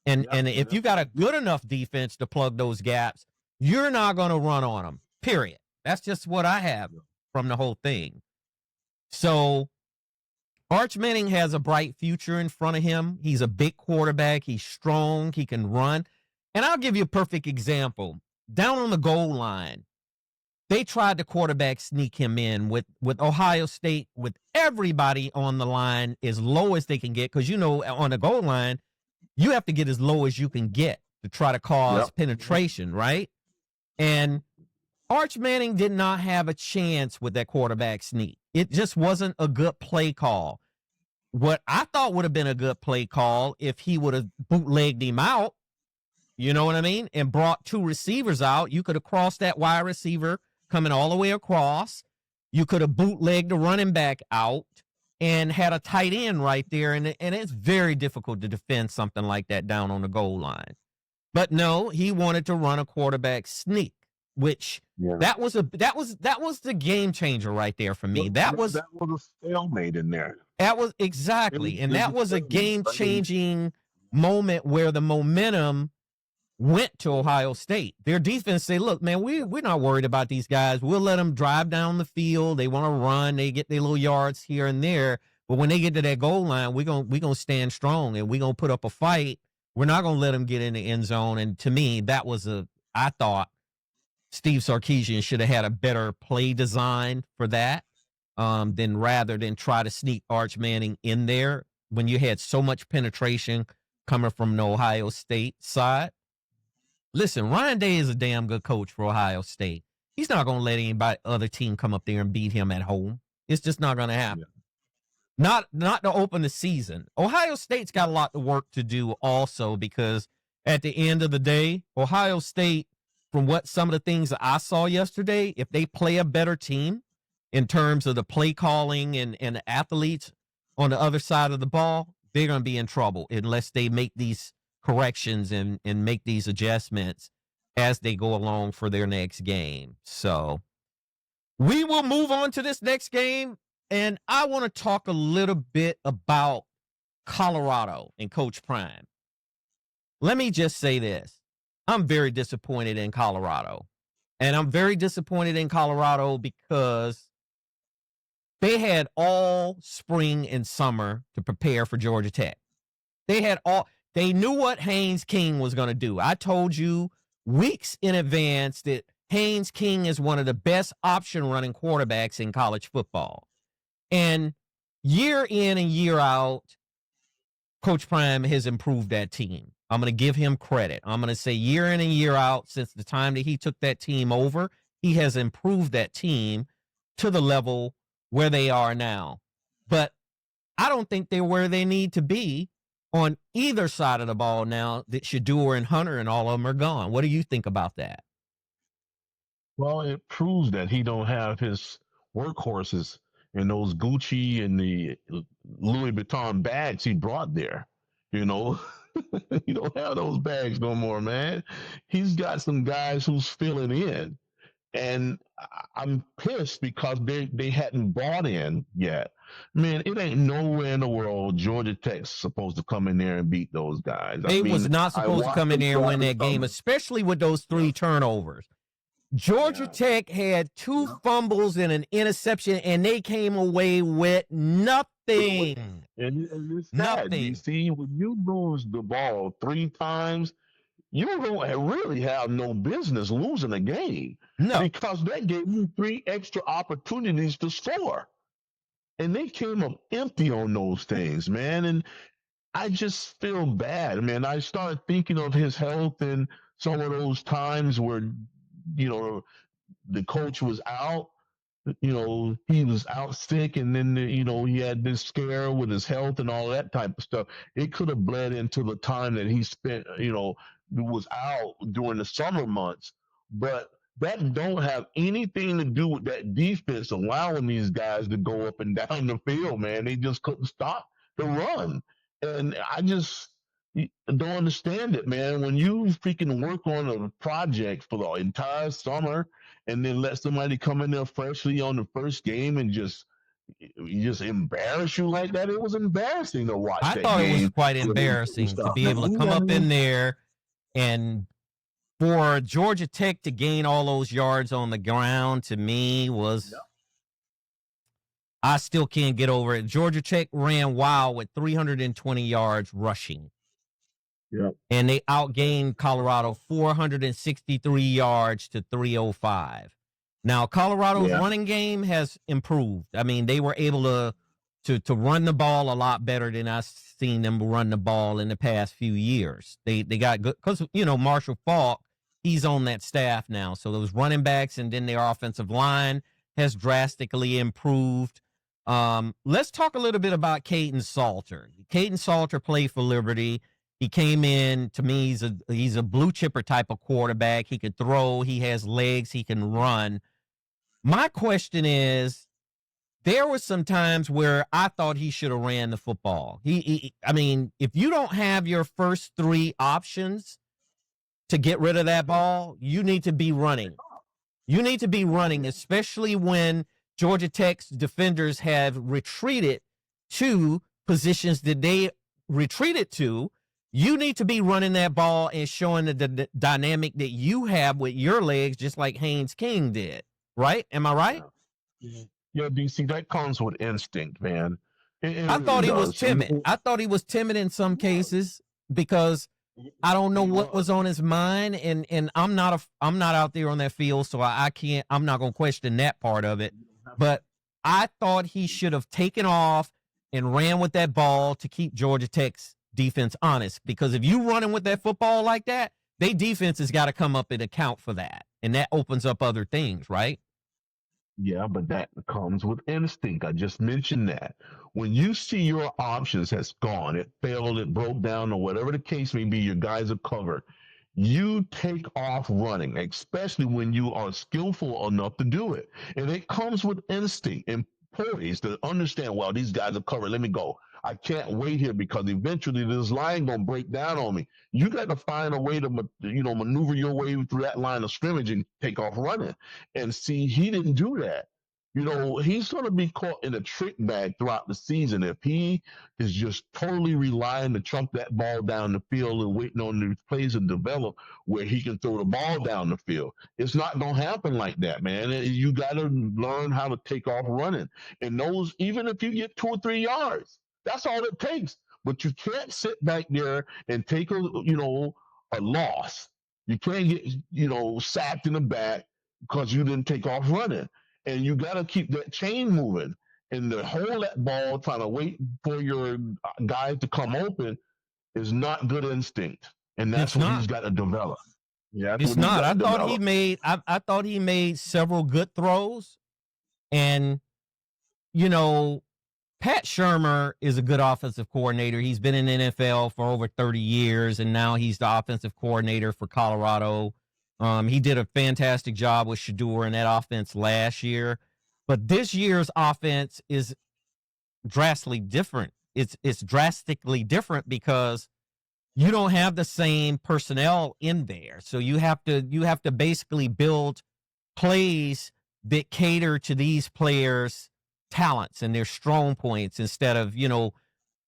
And if you got a good enough defense to plug those gaps, you're not going to run on them, period. That's just what I have from the whole thing. So Arch Manning has a bright future in front of him. He's a big quarterback. He's strong. He can run. And I'll give you a perfect example. Down on the goal line, they tried to quarterback sneak him in with Ohio State, with everybody on the line as low as they can get. Because, on the goal line, you have to get as low as you can get to try to cause penetration, right? And Arch Manning did not have a chance with that quarterback sneak. It just wasn't a good play call. What I thought would have been a good play call if he would have bootlegged him out, you know what I mean, and brought two receivers out. You could have crossed that wide receiver coming all the way across. You could have bootlegged the running back out and had a tight end right there. And it's very difficult to defend something like that down on the goal line. But no, he wanted to run a quarterback sneak, which that was the game changer right there for me. That was a stalemate in there. That was exactly. And that was a game changing moment where the momentum went to Ohio State. Their defense say, look, man, we're not worried about these guys. We'll let them drive down the field. They want to run. They get their little yards here and there. But when they get to that goal line, we're gonna stand strong and we're going to put up a fight. We're not going to let them get in the end zone. And to me, that was I thought Steve Sarkisian should have had a better play design for that rather than try to sneak Arch Manning in there when you had so much penetration coming from the Ohio State side. Listen, Ryan Day is a damn good coach for Ohio State. He's not going to let anybody other team come up there and beat him at home. It's just not going to happen. Yeah. Not to open the season. Ohio State's got a lot of work to do also, because at the end of the day, Ohio State, from what some of the things that I saw yesterday, if they play a better team in terms of the play calling and the athletes on the other side of the ball, they're going to be in trouble unless they make these corrections and make these adjustments as they go along for their next game. So we will move on to this next game, and I want to talk a little bit about Colorado and Coach Prime. Let me just say this. I'm very disappointed in Colorado. And I'm very disappointed in Colorado because they had all spring and summer to prepare for Georgia Tech. They knew what Haynes King was going to do. I told you weeks in advance that Haynes King is one of the best option running quarterbacks in college football. And year in and year out, Coach Prime has improved that team. I'm going to give him credit. I'm going to say year in and year out, since the time that he took that team over, he has improved that team to the level where they are now. But I don't think they're where they need to be on either side of the ball now that Shedeur and Hunter and all of them are gone. What do you think about that? Well, it proves that he don't have his workhorses and those Gucci and the Louis Vuitton bags he brought there. You know, you don't have those bags no more, man. He's got some guys who's filling in. And I'm pissed because they hadn't bought in yet. Man, it ain't nowhere in the world Georgia Tech's supposed to come in there and beat those guys. They was not supposed to come in there and win that game, especially with those 3 turnovers. Georgia Tech had 2 fumbles and an interception, and they came away with nothing. And it's Nothing. sad, DC, when you lose the ball 3 times, you don't really have no business losing a game. No. Because that gave you 3 extra opportunities to score. And they came up empty on those things, man. And I just feel bad, man. I started thinking of his health and some of those times where, you know, the coach was out. You know, he was out sick, and then, you know, he had this scare with his health and all that type of stuff. It could have bled into the time that he spent, you know, was out during the summer months. But that don't have anything to do with that defense allowing these guys to go up and down the field, man. They just couldn't stop the run. And I just don't understand it, man. When you freaking work on a project for the entire summer and then let somebody come in there freshly on the first game and just embarrass you like that, it was embarrassing to watch. I thought it was quite embarrassing to be able to come up in there and for Georgia Tech to gain all those yards on the ground, to me, was I still can't get over it. Georgia Tech ran wild with 320 yards rushing. Yep. And they outgained Colorado 463 yards to 305. Now, Colorado's running game has improved. I mean, they were able to run the ball a lot better than I've seen them run the ball in the past few years. They got good because, you know, Marshall Faulk, he's on that staff now. So those running backs and then their offensive line has drastically improved. Let's talk a little bit about Kaidon Salter. Kaidon Salter played for Liberty. He came in, to me, he's a blue chipper type of quarterback. He can throw, he has legs, he can run. My question is, there were some times where I thought he should have ran the football. I mean, if you don't have your first 3 options to get rid of that ball, you need to be running. You need to be running, especially when Georgia Tech's defenders have retreated to positions that they retreated to. You need to be running that ball and showing the dynamic that you have with your legs, just like Haynes King did. Right? Am I right? Yeah, DC, that comes with instinct, man. I thought he was timid. I thought he was timid in some cases because I don't know what was on his mind, and I'm not out there on that field, so I'm not gonna question that part of it. But I thought he should have taken off and ran with that ball to keep Georgia Tech's defense honest. Because if you running with that football like that, they defense has got to come up and account for that, and that opens up other things, right? Yeah, but that comes with instinct. I just mentioned that. When you see your options has gone, it failed, it broke down, or whatever the case may be, your guys are covered. You take off running, especially when you are skillful enough to do it. And it comes with instinct and poise to understand, well, these guys are covered. Let me go. I can't wait here because eventually this line gonna break down on me. You got to find a way to, maneuver your way through that line of scrimmage and take off running. And see, he didn't do that. He's going to be caught in a trick bag throughout the season if he is just totally relying to chunk that ball down the field and waiting on the plays to develop where he can throw the ball down the field. It's not going to happen like that, man. You got to learn how to take off running. And those, even if you get 2 or 3 yards, that's all it takes. But you can't sit back there and take a loss. You can't get, sacked in the back because you didn't take off running. And you got to keep that chain moving. And to hold that ball, trying to wait for your guy to come open is not good instinct. And that's what he's got to develop. Yeah, it's not. I thought he made several good throws. And, Pat Shurmur is a good offensive coordinator. He's been in the NFL for over 30 years, and now he's the offensive coordinator for Colorado. He did a fantastic job with Shedeur in that offense last year. But this year's offense is drastically different. It's drastically different because you don't have the same personnel in there. So you have to basically build plays that cater to these players' talents and their strong points instead of,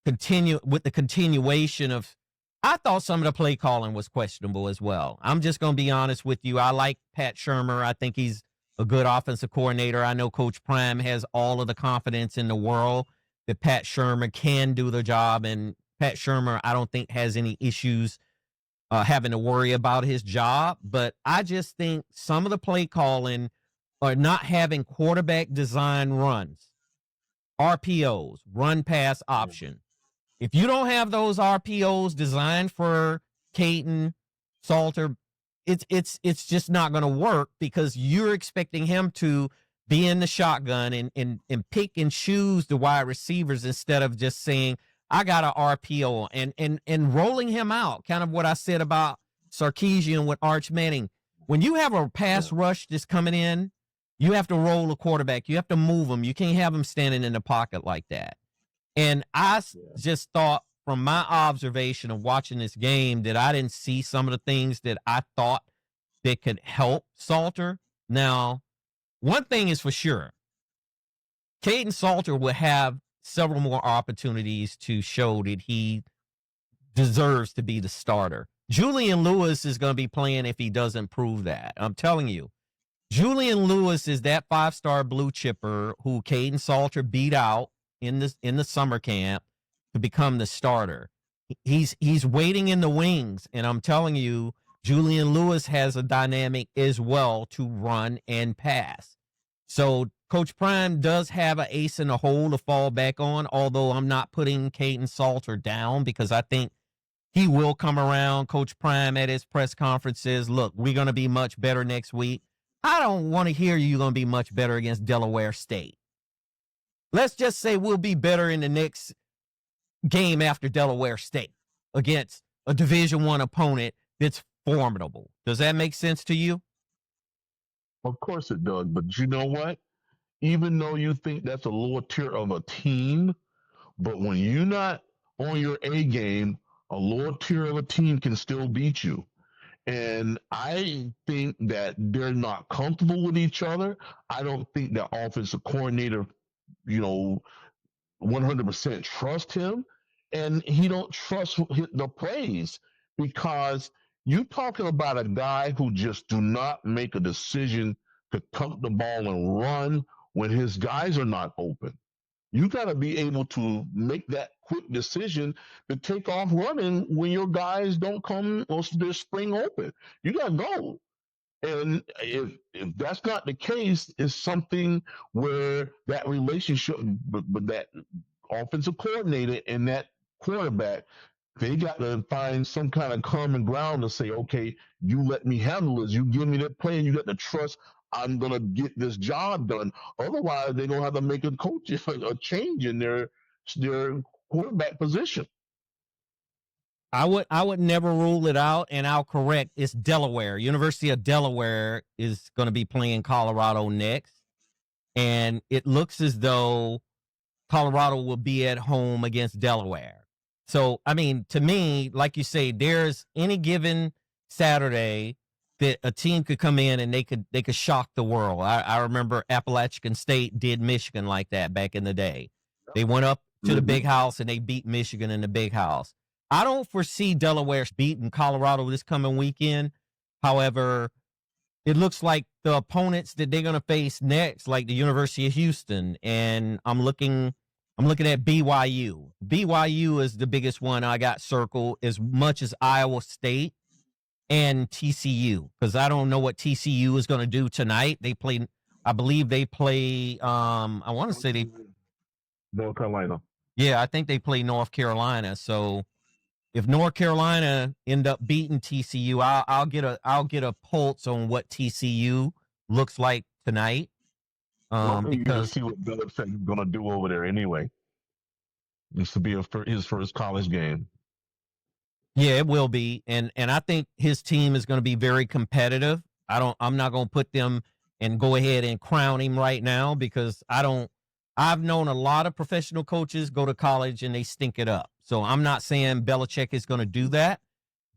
continue with the continuation of. I thought some of the play calling was questionable as well. I'm just going to be honest with you. I like Pat Shurmur. I think he's a good offensive coordinator. I know Coach Prime has all of the confidence in the world that Pat Shurmur can do the job. And Pat Shurmur, I don't think has any issues having to worry about his job. But I just think some of the play calling are not having quarterback design runs, RPOs, run pass option. If you don't have those RPOs designed for Kaidon Salter, it's just not going to work because you're expecting him to be in the shotgun and pick and choose the wide receivers instead of just saying, I got an RPO and rolling him out. Kind of what I said about Sarkisian with Arch Manning. When you have a pass rush that's coming in, you have to roll a quarterback. You have to move him. You can't have him standing in the pocket like that. And I just thought from my observation of watching this game that I didn't see some of the things that I thought that could help Salter. Now, one thing is for sure, Kaidon Salter will have several more opportunities to show that he deserves to be the starter. Julian Lewis is going to be playing if he doesn't prove that. I'm telling you. Julian Lewis is that 5-star blue chipper who Kaidon Salter beat out in the summer camp to become the starter. He's waiting in the wings, and I'm telling you, Julian Lewis has a dynamic as well to run and pass. So Coach Prime does have an ace in the hole to fall back on, although I'm not putting Kaidon Salter down because I think he will come around. Coach Prime at his press conference says, look, we're going to be much better next week. I don't want to hear you're going to be much better against Delaware State. Let's just say we'll be better in the next game after Delaware State against a Division I opponent that's formidable. Does that make sense to you? Of course it does. But you know what? Even though you think that's a lower tier of a team, but when you're not on your A game, a lower tier of a team can still beat you. And I think that they're not comfortable with each other. I don't think the offensive coordinator 100% trust him, and he don't trust the plays because you talking about a guy who just do not make a decision to tuck the ball and run when his guys are not open. You got to be able to make that quick decision to take off running when your guys don't come or they're spring open. You got to go. And if that's not the case, it's something where that relationship with that offensive coordinator and that quarterback, they got to find some kind of common ground to say, okay, you let me handle this. You give me that play and you got to trust I'm gonna get this job done. Otherwise, they're gonna have to make a coach a change in their quarterback position. I would never rule it out, and I'll correct. It's Delaware. University of Delaware is going to be playing Colorado next, and it looks as though Colorado will be at home against Delaware. So, I mean, to me, like you say, there's any given Saturday that a team could come in and they could shock the world. I remember Appalachian State did Michigan like that back in the day. They went up to the big house and they beat Michigan in the big house. I don't foresee Delaware beating Colorado this coming weekend. However, it looks like the opponents that they're going to face next, like the University of Houston, and I'm looking at BYU. BYU is the biggest one I got circled, as much as Iowa State and TCU, because I don't know what TCU is going to do tonight. I believe they play. I want to say North Carolina. Yeah, I think they play North Carolina. So if North Carolina end up beating TCU, I'll get a pulse on what TCU looks like tonight. Because see what Belichick is going to do over there anyway. This will be his first college game. Yeah, it will be, and I think his team is going to be very competitive. I'm not going to put them and go ahead and crown him right now, because I've known a lot of professional coaches go to college and they stink it up. So I'm not saying Belichick is going to do that,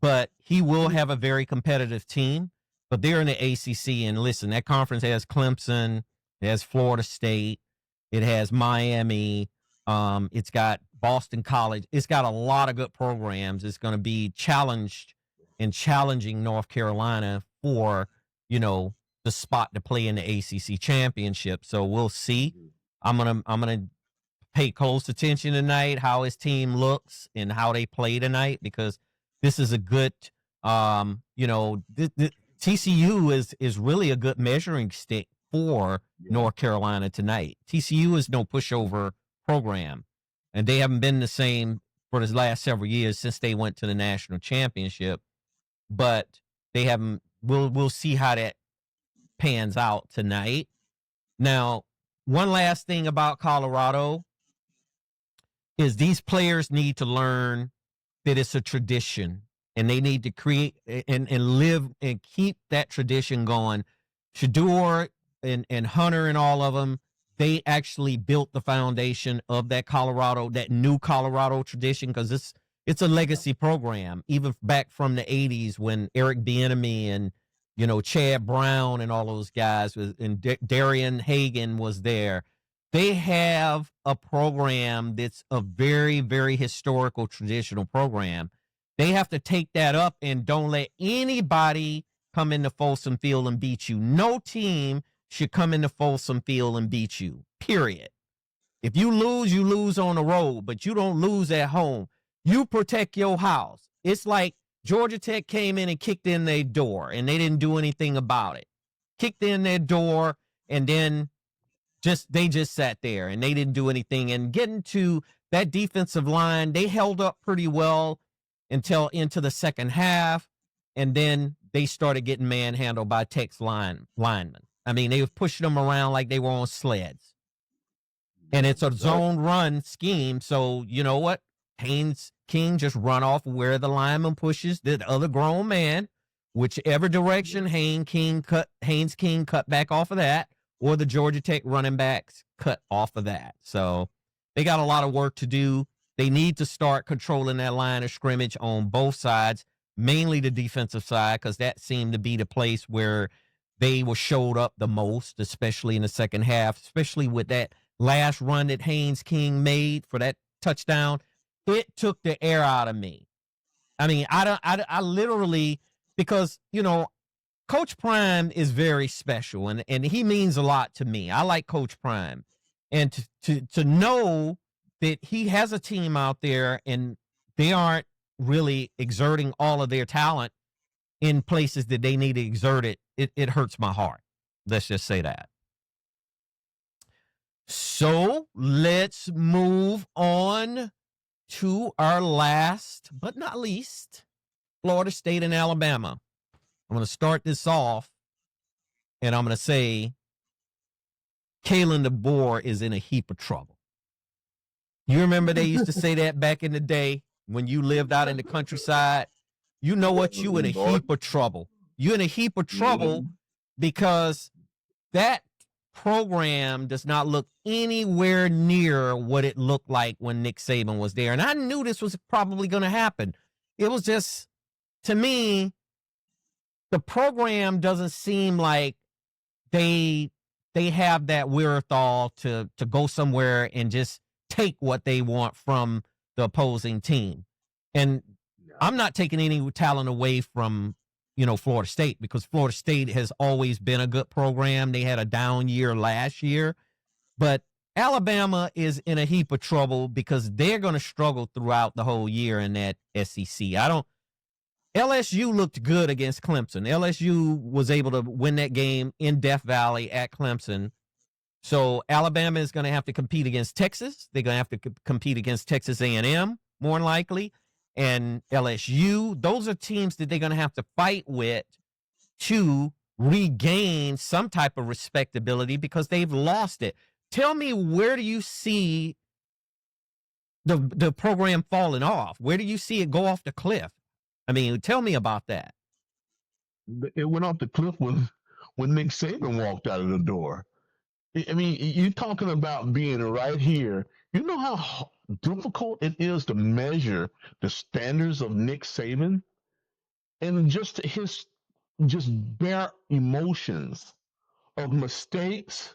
but he will have a very competitive team. But they're in the ACC, and listen, that conference has Clemson, it has Florida State, it has Miami, it's got Boston College. It's got a lot of good programs. It's going to be challenging North Carolina for, the spot to play in the ACC championship. So we'll see. I'm gonna pay close attention tonight, how his team looks and how they play tonight, because this is a good, TCU is really a good measuring stick for North Carolina tonight. TCU is no pushover program, and they haven't been the same for the last several years since they went to the national championship. But they haven't. We'll see how that pans out tonight. Now, one last thing about Colorado is these players need to learn that it's a tradition, and they need to create and live and keep that tradition going. Shador and Hunter and all of them, they actually built the foundation of that new Colorado tradition, because it's a legacy program, even back from the 80s when Eric Bieniemy and Chad Brown and all those guys and Darian Hagan was there. They have a program that's a very, very historical, traditional program. They have to take that up and don't let anybody come into Folsom Field and beat you. No team should come into Folsom Field and beat you, period. If you lose on the road, but you don't lose at home. You protect your house. It's like Georgia Tech came in and kicked in their door, and they didn't do anything about it. Kicked in their door, and then they just sat there, and they didn't do anything. And getting to that defensive line, they held up pretty well until into the second half, and then they started getting manhandled by Tech's linemen. I mean, they were pushing them around like they were on sleds. And it's a zone run scheme, so you know what? Haynes King just run off where the lineman pushes the other grown man, whichever direction Haynes King cut back off of that, or the Georgia Tech running backs cut off of that. So they got a lot of work to do. They need to start controlling that line of scrimmage on both sides, mainly the defensive side, because that seemed to be the place where they were showed up the most, especially in the second half, especially with that last run that Haynes King made for that touchdown. It took the air out of me. I mean, I literally, because, Coach Prime is very special, and he means a lot to me. I like Coach Prime. And to know that he has a team out there and they aren't really exerting all of their talent in places that they need to exert it hurts my heart. Let's just say that. So let's move on to our last but not least, Florida State and Alabama. I'm going to start this off and I'm going to say Kalen DeBoer is in a heap of trouble. You remember they used to say that back in the day when you lived out in the countryside? You know what? You in a heap of trouble. You in a heap of trouble because that program does not look anywhere near what it looked like when Nick Saban was there. And I knew this was probably going to happen. It was just, to me, the program doesn't seem like they have that wherewithal to go somewhere and just take what they want from the opposing team. And I'm not taking any talent away from, Florida State, because Florida State has always been a good program. They had a down year last year, but Alabama is in a heap of trouble because they're going to struggle throughout the whole year in that SEC. LSU looked good against Clemson. LSU was able to win that game in Death Valley at Clemson. So Alabama is going to have to compete against Texas. They're going to have to compete against Texas A&M, more than likely, and LSU. Those are teams that they're going to have to fight with to regain some type of respectability because they've lost it. Tell me, where do you see the program falling off? Where do you see it go off the cliff? I mean, tell me about that. It went off the cliff when Nick Saban walked out of the door. I mean, you're talking about being right here. You know how difficult it is to measure the standards of Nick Saban, and just his bare emotions of mistakes,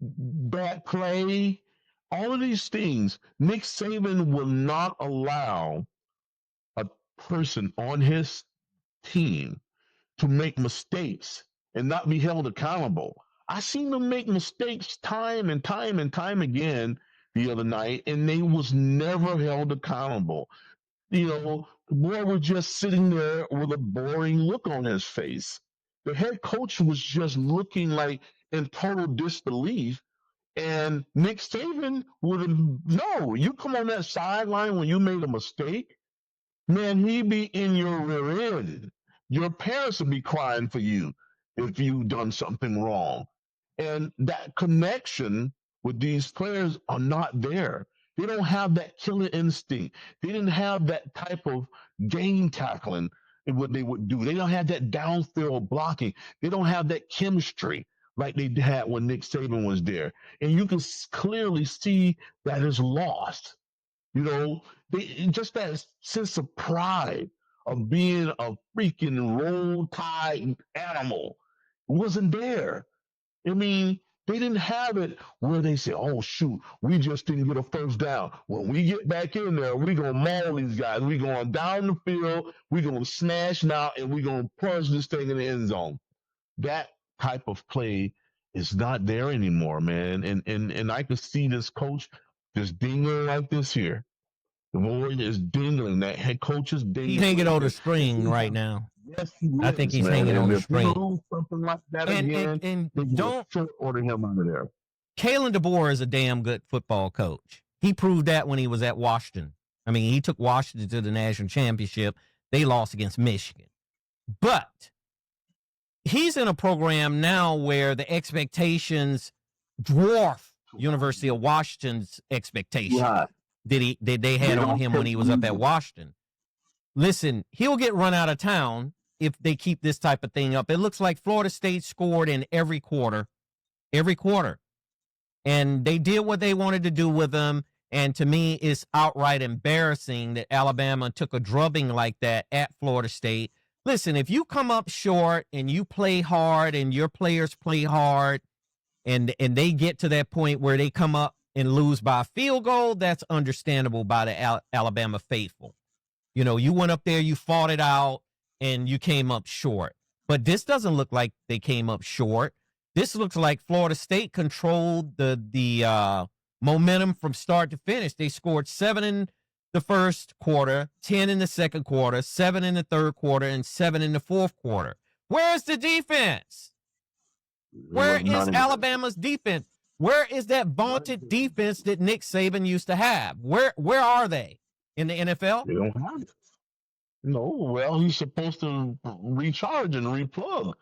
bad play, all of these things. Nick Saban will not allow a person on his team to make mistakes and not be held accountable. I seen them make mistakes time and time and time again the other night, and they was never held accountable. The boy was just sitting there with a boring look on his face. The head coach was just looking like in total disbelief. And Nick Saban would have, no, you come on that sideline when you made a mistake, man, he'd be in your rear end. Your parents would be crying for you if you've done something wrong. And that connection with these players are not there. They don't have that killer instinct. They didn't have that type of game tackling in what they would do. They don't have that downfield blocking. They don't have that chemistry like they had when Nick Saban was there. And you can clearly see that is lost. Just that sense of pride of being a freaking roll tide animal wasn't there. I mean, they didn't have it where they say, oh, shoot, we just didn't get a first down. When we get back in there, we're going to maul these guys. We're going down the field. We're going to smash now, and we're going to plunge this thing in the end zone. That type of play is not there anymore, man. And I could see this coach just dingling like this here. The boy is dingling. That head coach is dingling. He's hanging on the string right now. Yes, he I think he's hanging on the string. Something like that and don't order him out of there. Kalen DeBoer is a damn good football coach. He proved that when he was at Washington. I mean, he took Washington to the national championship. They lost against Michigan. But he's in a program now where the expectations dwarf University of Washington's expectations that they had on him when he was up at Washington. Listen, he'll get run out of town if they keep this type of thing up. It looks like Florida State scored in every quarter. And they did what they wanted to do with them. And to me, it's outright embarrassing that Alabama took a drubbing like that at Florida State. Listen, if you come up short and you play hard and your players play hard and they get to that point where they come up and lose by a field goal, that's understandable by the Alabama faithful. You went up there, you fought it out, and you came up short. But this doesn't look like they came up short. This looks like Florida State controlled the momentum from start to finish. They scored 7 in the first quarter, 10 in the second quarter, 7 in the third quarter, and 7 in the fourth quarter. Where's the defense? Where is Alabama's defense? Where is that vaunted defense that Nick Saban used to have? Where are they? In the NFL? They don't have it. No, well, he's supposed to recharge and replug.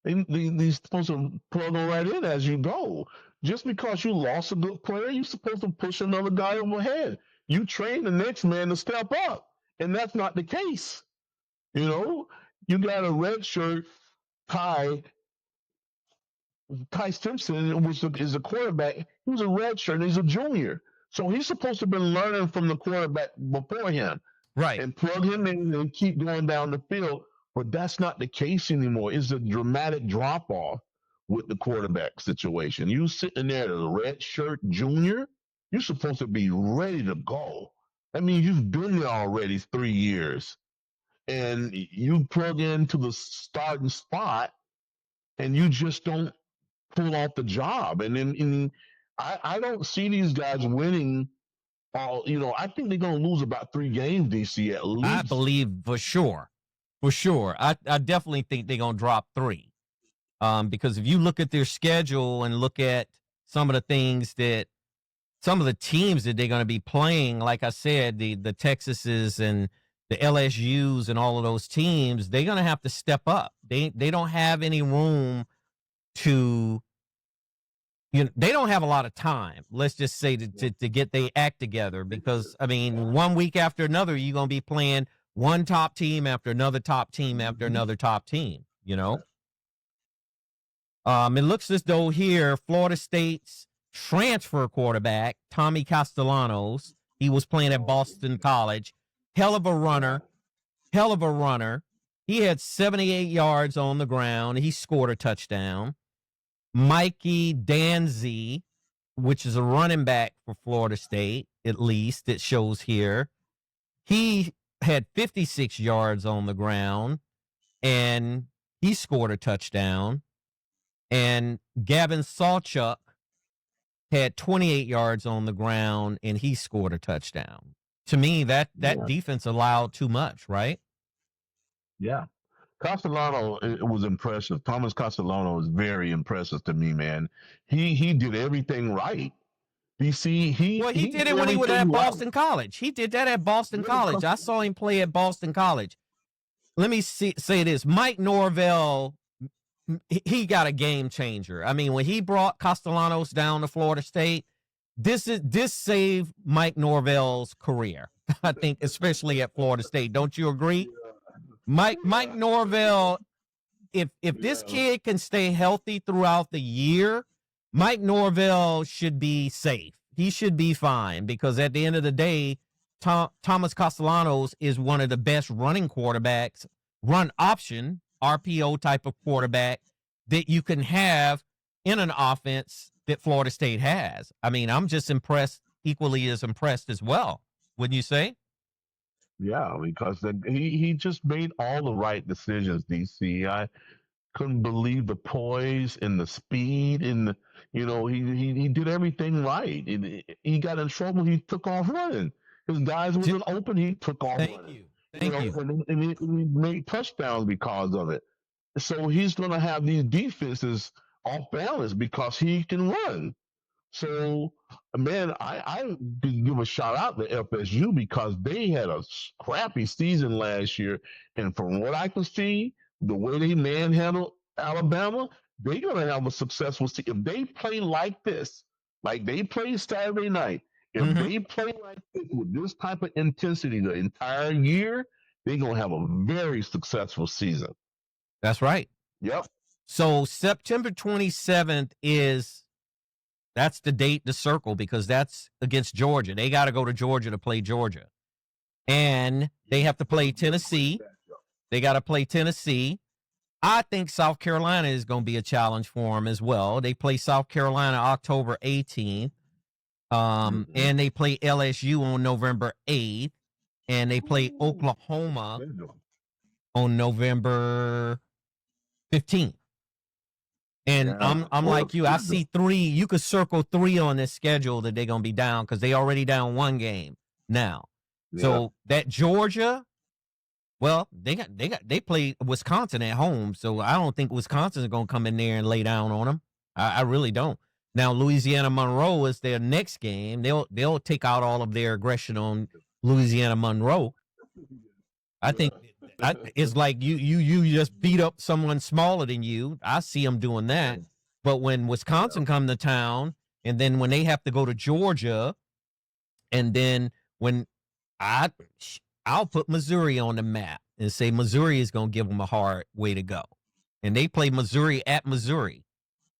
They're supposed to plug them right in as you go. Just because you lost a good player, you're supposed to push another guy overhead. You train the next man to step up, and that's not the case. You know, you got a red shirt, Ty Simpson, which is a quarterback. He was a red shirt, and he's a junior. So he's supposed to have been learning from the quarterback before him. Right. And plug him in and keep going down the field. But that's not the case anymore. It's a dramatic drop off with the quarterback situation. You sitting there as a red shirt junior, you're supposed to be ready to go. I mean, you've been there already 3 years. And you plug into the starting spot and you just don't pull off the job. And then I don't see these guys winning. I think they're going to lose about 3 games, DC, at least. I believe for sure. For sure. I definitely think they're going to drop 3. Because if you look at their schedule and look at some of the things that some of the teams that they're going to be playing, like I said, the Texases and the LSUs and all of those teams, they're going to have to step up. They don't have any room to, they don't have a lot of time, let's just say, to get their act together, because, I mean, one week after another, you're going to be playing one top team after another top team after another top team, It looks as though here, Florida State's transfer quarterback, Tommy Castellanos, he was playing at Boston College, hell of a runner. He had 78 yards on the ground. He scored a touchdown. Mikey Danzy, which is a running back for Florida State, at least it shows here, he had 56 yards on the ground, and he scored a touchdown. And Gavin Sawchuk had 28 yards on the ground, and he scored a touchdown. To me, that defense allowed too much, right? Yeah. Castellano, it was impressive. Thomas Castellano was very impressive to me, man. He did everything right. DC, he did it when he was at Boston College. He did that at Boston College. I saw him play at Boston College. Let me say this. Mike Norvell, he got a game changer. I mean, when he brought Castellanos down to Florida State, this saved Mike Norvell's career. I think, especially at Florida State. Don't you agree? Mike Norvell, if this kid can stay healthy throughout the year, Mike Norvell should be safe. He should be fine, because at the end of the day, Thomas Castellanos is one of the best running quarterbacks, run option, RPO type of quarterback that you can have in an offense that Florida State has. I mean, I'm just equally as impressed as well. Wouldn't you say? Yeah, because he just made all the right decisions, DC. I couldn't believe the poise and the speed, and he did everything right. He got in trouble, he took off running. His guys wasn't open, he took off running. Thank you. And he made touchdowns because of it. So he's going to have these defenses off balance because he can run. So, man, I give a shout out to FSU because they had a crappy season last year. And from what I can see, the way they manhandled Alabama, they're going to have a successful season. If they play like this, like they played Saturday night, if they play like this with this type of intensity the entire year, they're going to have a very successful season. That's right. Yep. So September 27th that's the date to circle, because that's against Georgia. They got to go to Georgia to play Georgia. And they have to play Tennessee. They got to play Tennessee. I think South Carolina is going to be a challenge for them as well. They play South Carolina October 18th. And they play LSU on November 8th. And they play Oklahoma on November 15th. And I'm like you. I see 3. You could circle 3 on this schedule that they're gonna be down, because they already down 1 game now. Yeah. So that Georgia, well, they play Wisconsin at home, so I don't think Wisconsin is gonna come in there and lay down on them. I really don't. Now Louisiana Monroe is their next game. They'll take out all of their aggression on Louisiana Monroe. I think It's like you just beat up someone smaller than you. I see them doing that. But when Wisconsin come to town, and then when they have to go to Georgia, and then when I'll put Missouri on the map and say Missouri is going to give them a hard way to go, and they play Missouri at Missouri.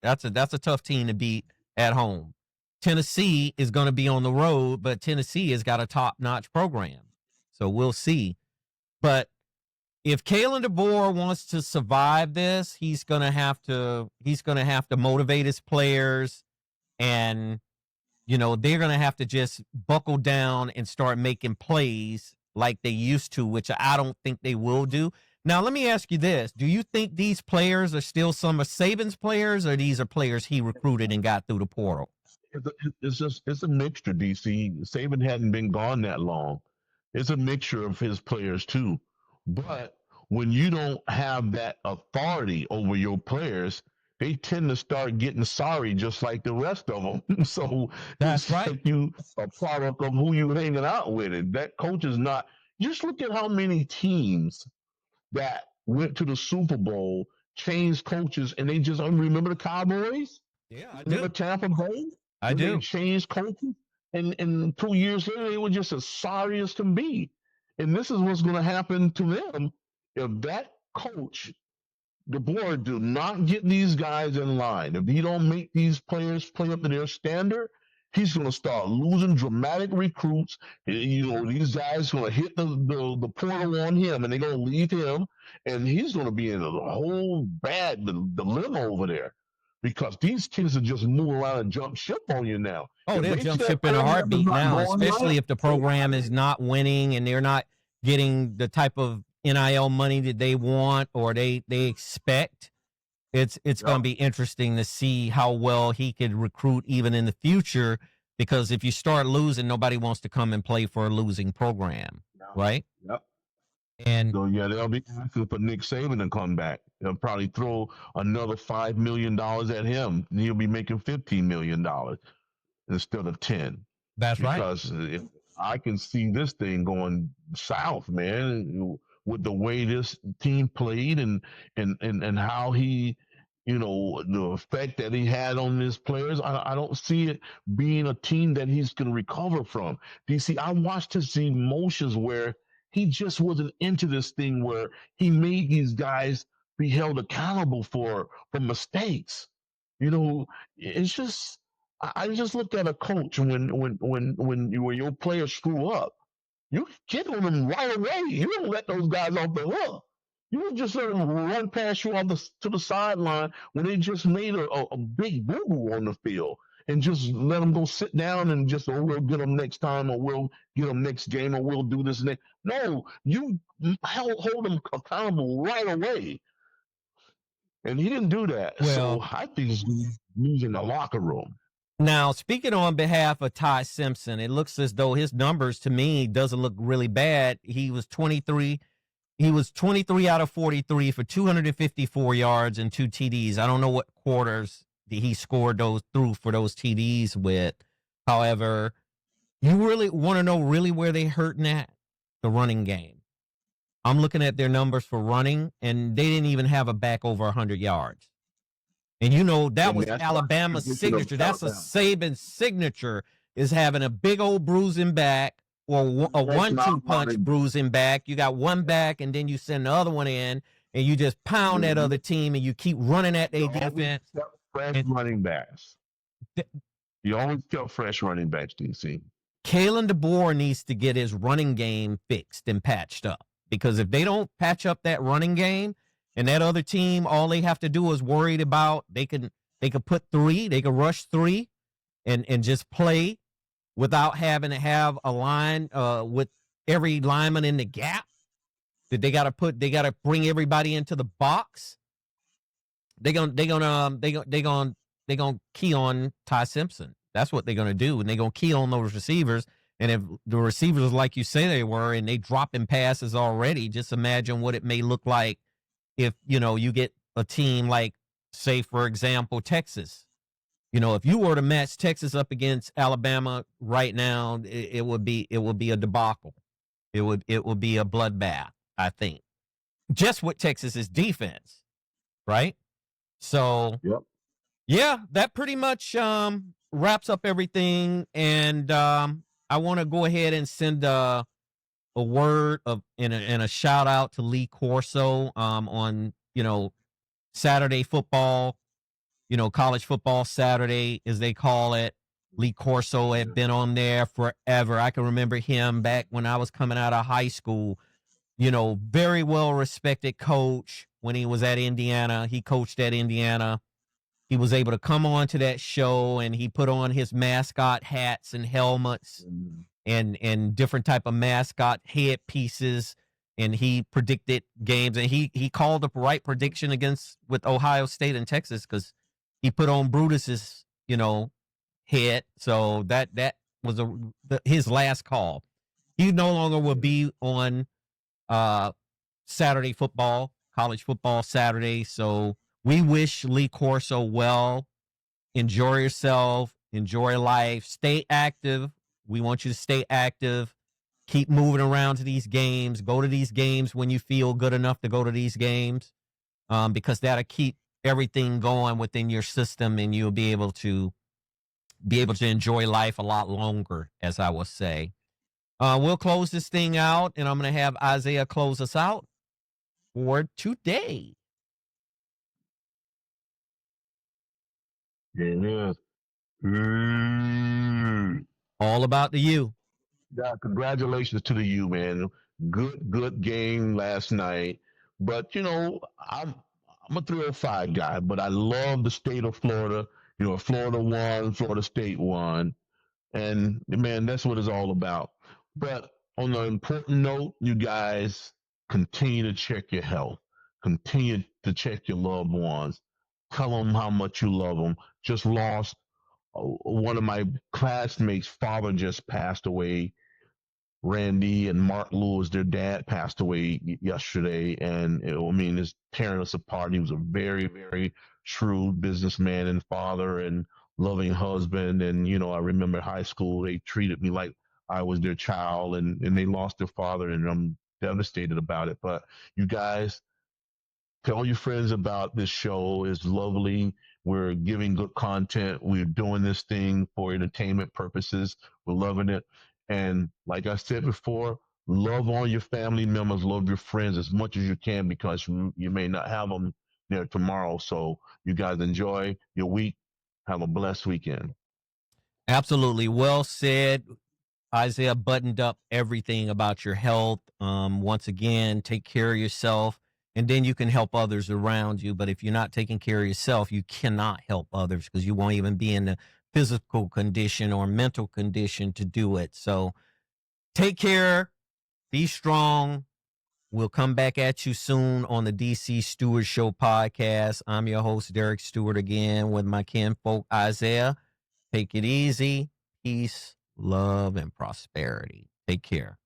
That's a tough team to beat at home. Tennessee is going to be on the road, but Tennessee has got a top-notch program, so we'll see. But if Kalen DeBoer wants to survive this, he's going to have to motivate his players, and they're going to have to just buckle down and start making plays like they used to, which I don't think they will do. Now, let me ask you this. Do you think these players are still some of Saban's players, or these are players he recruited and got through the portal? It's a mixture, DC. Saban hadn't been gone that long. It's a mixture of his players, too. But when you don't have that authority over your players, they tend to start getting sorry just like the rest of them. So that's right. Like you a product of who you hanging out with. And that coach is not. Just look at how many teams that went to the Super Bowl changed coaches, and they just remember the Cowboys. Yeah, I remember do. Tampa Bay. I do. They changed coaches, and 2 years later they were just as sorry as can be. And this is what's going to happen to them if that coach, the board, do not get these guys in line. If he don't make these players play up to their standard, he's going to start losing dramatic recruits. These guys going to hit the portal on him, and they're going to leave him, and he's going to be in a whole bad dilemma over there because these kids are just move around and jump ship on you now. Oh, they'll jump ship in a heartbeat now, especially if the program is not winning and they're not getting the type of NIL money that they want or they expect. It's going to be interesting to see how well he could recruit even in the future, because if you start losing, nobody wants to come and play for a losing program, right? Yep. And so they'll be asking for Nick Saban to come back. They'll probably throw another $5 million at him, and he'll be making $15 million instead of 10. That's right. Because I can see this thing going south, man, with the way this team played and how he, the effect that he had on his players. I don't see it being a team that he's going to recover from. DC, I watched his emotions where he just wasn't into this thing where he made these guys be held accountable for mistakes. It's just, I just looked at a coach when your players screw up. You get on them right away. You don't let those guys off the hook. You don't just let them run past you to the sideline when they just made a big boo-boo on the field, and just let them go sit down and just, we'll get them next time, or we'll get them next game, or we'll do this next. No, you hold them accountable right away. And he didn't do that. Well, so I think he's losing the locker room. Now, speaking on behalf of Ty Simpson, it looks as though his numbers to me doesn't look really bad. He was 23 out of 43 for 254 yards and 2 TDs. I don't know what quarters he scored those through for those TDs with. However, you really want to know really where they hurting at? The running game. I'm looking at their numbers for running, and they didn't even have a back over 100 yards. And that was Alabama's signature. That's a Saban signature, is having a big old bruising back or a 1-2 punch bruising back. You got one back, and then you send the other one in, and you just pound that other team, and you keep running at their defense. Running backs. You always kept fresh running backs, DC. Kalen DeBoer needs to get his running game fixed and patched up, because if they don't patch up that running game, and that other team, all they have to do is worried about they could put 3, they could rush 3 and just play without having to have a line with every lineman in the gap. That they gotta bring everybody into the box. They're gonna key on Ty Simpson. That's what they're gonna do, and they're gonna key on those receivers. And if the receivers, like you say they were, and they dropping passes already, just imagine what it may look like if, you get a team like, say, for example, Texas. If you were to match Texas up against Alabama right now, it would be a debacle. It would be a bloodbath, I think. just with Texas's defense, right? So, Yep. yeah, that pretty much wraps up everything. And I want to go ahead and send a word of and a shout out to Lee Corso on Saturday football, college football Saturday as they call it. Lee Corso had been on there forever. I can remember him back when I was coming out of high school. Very well respected coach when he was at Indiana. He coached at Indiana. He was able to come on to that show and he put on his mascot hats and helmets and different type of mascot headpieces, and he predicted games, and he called the right prediction with Ohio State and Texas because he put on Brutus's head. So that was his last call. He no longer will be on Saturday football, college football Saturday. So we wish Lee Corso well. Enjoy yourself. Enjoy life. Stay active. We want you to stay active. Keep moving around to these games. Go to these games when you feel good enough to go to these games, because that'll keep everything going within your system, and you'll be able to enjoy life a lot longer, as I would say. We'll close this thing out, and I'm going to have Isaah close us out for today. Yeah, it is. All about the U. Yeah, congratulations to the U, man. Good game last night. But I'm a 305 guy, but I love the state of Florida. Florida won, Florida State won, and man, that's what it's all about. But on an important note, you guys continue to check your health. Continue to check your loved ones. Tell them how much you love them. Just lost one of my classmates' father just passed away. Randy and Mark Lewis, their dad passed away yesterday, and it's tearing us apart. He was a very, very shrewd businessman and father and loving husband. And I remember high school, they treated me like I was their child, and they lost their father, and I'm devastated about it. But you guys, tell your friends about this show. It's lovely. We're giving good content. We're doing this thing for entertainment purposes. We're loving it. And like I said before, love all your family members, love your friends as much as you can, because you may not have them there tomorrow. So you guys enjoy your week. Have a blessed weekend. Absolutely. Well said. Isaah buttoned up everything about your health. Once again, take care of yourself, and then you can help others around you. But if you're not taking care of yourself, you cannot help others, because you won't even be in the physical condition or mental condition to do it. So take care, be strong. We'll come back at you soon on the DC Stewart Show Podcast. I'm your host, Derek Stewart, again with my kinfolk, Isaah. Take it easy. Peace, love, and prosperity. Take care.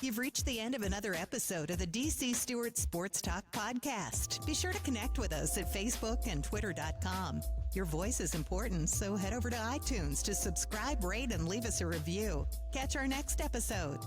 You've reached the end of another episode of the DC Stewart Sports Talk Podcast. Be sure to connect with us at Facebook and Twitter.com. Your voice is important, so head over to iTunes to subscribe, rate, and leave us a review. Catch our next episode.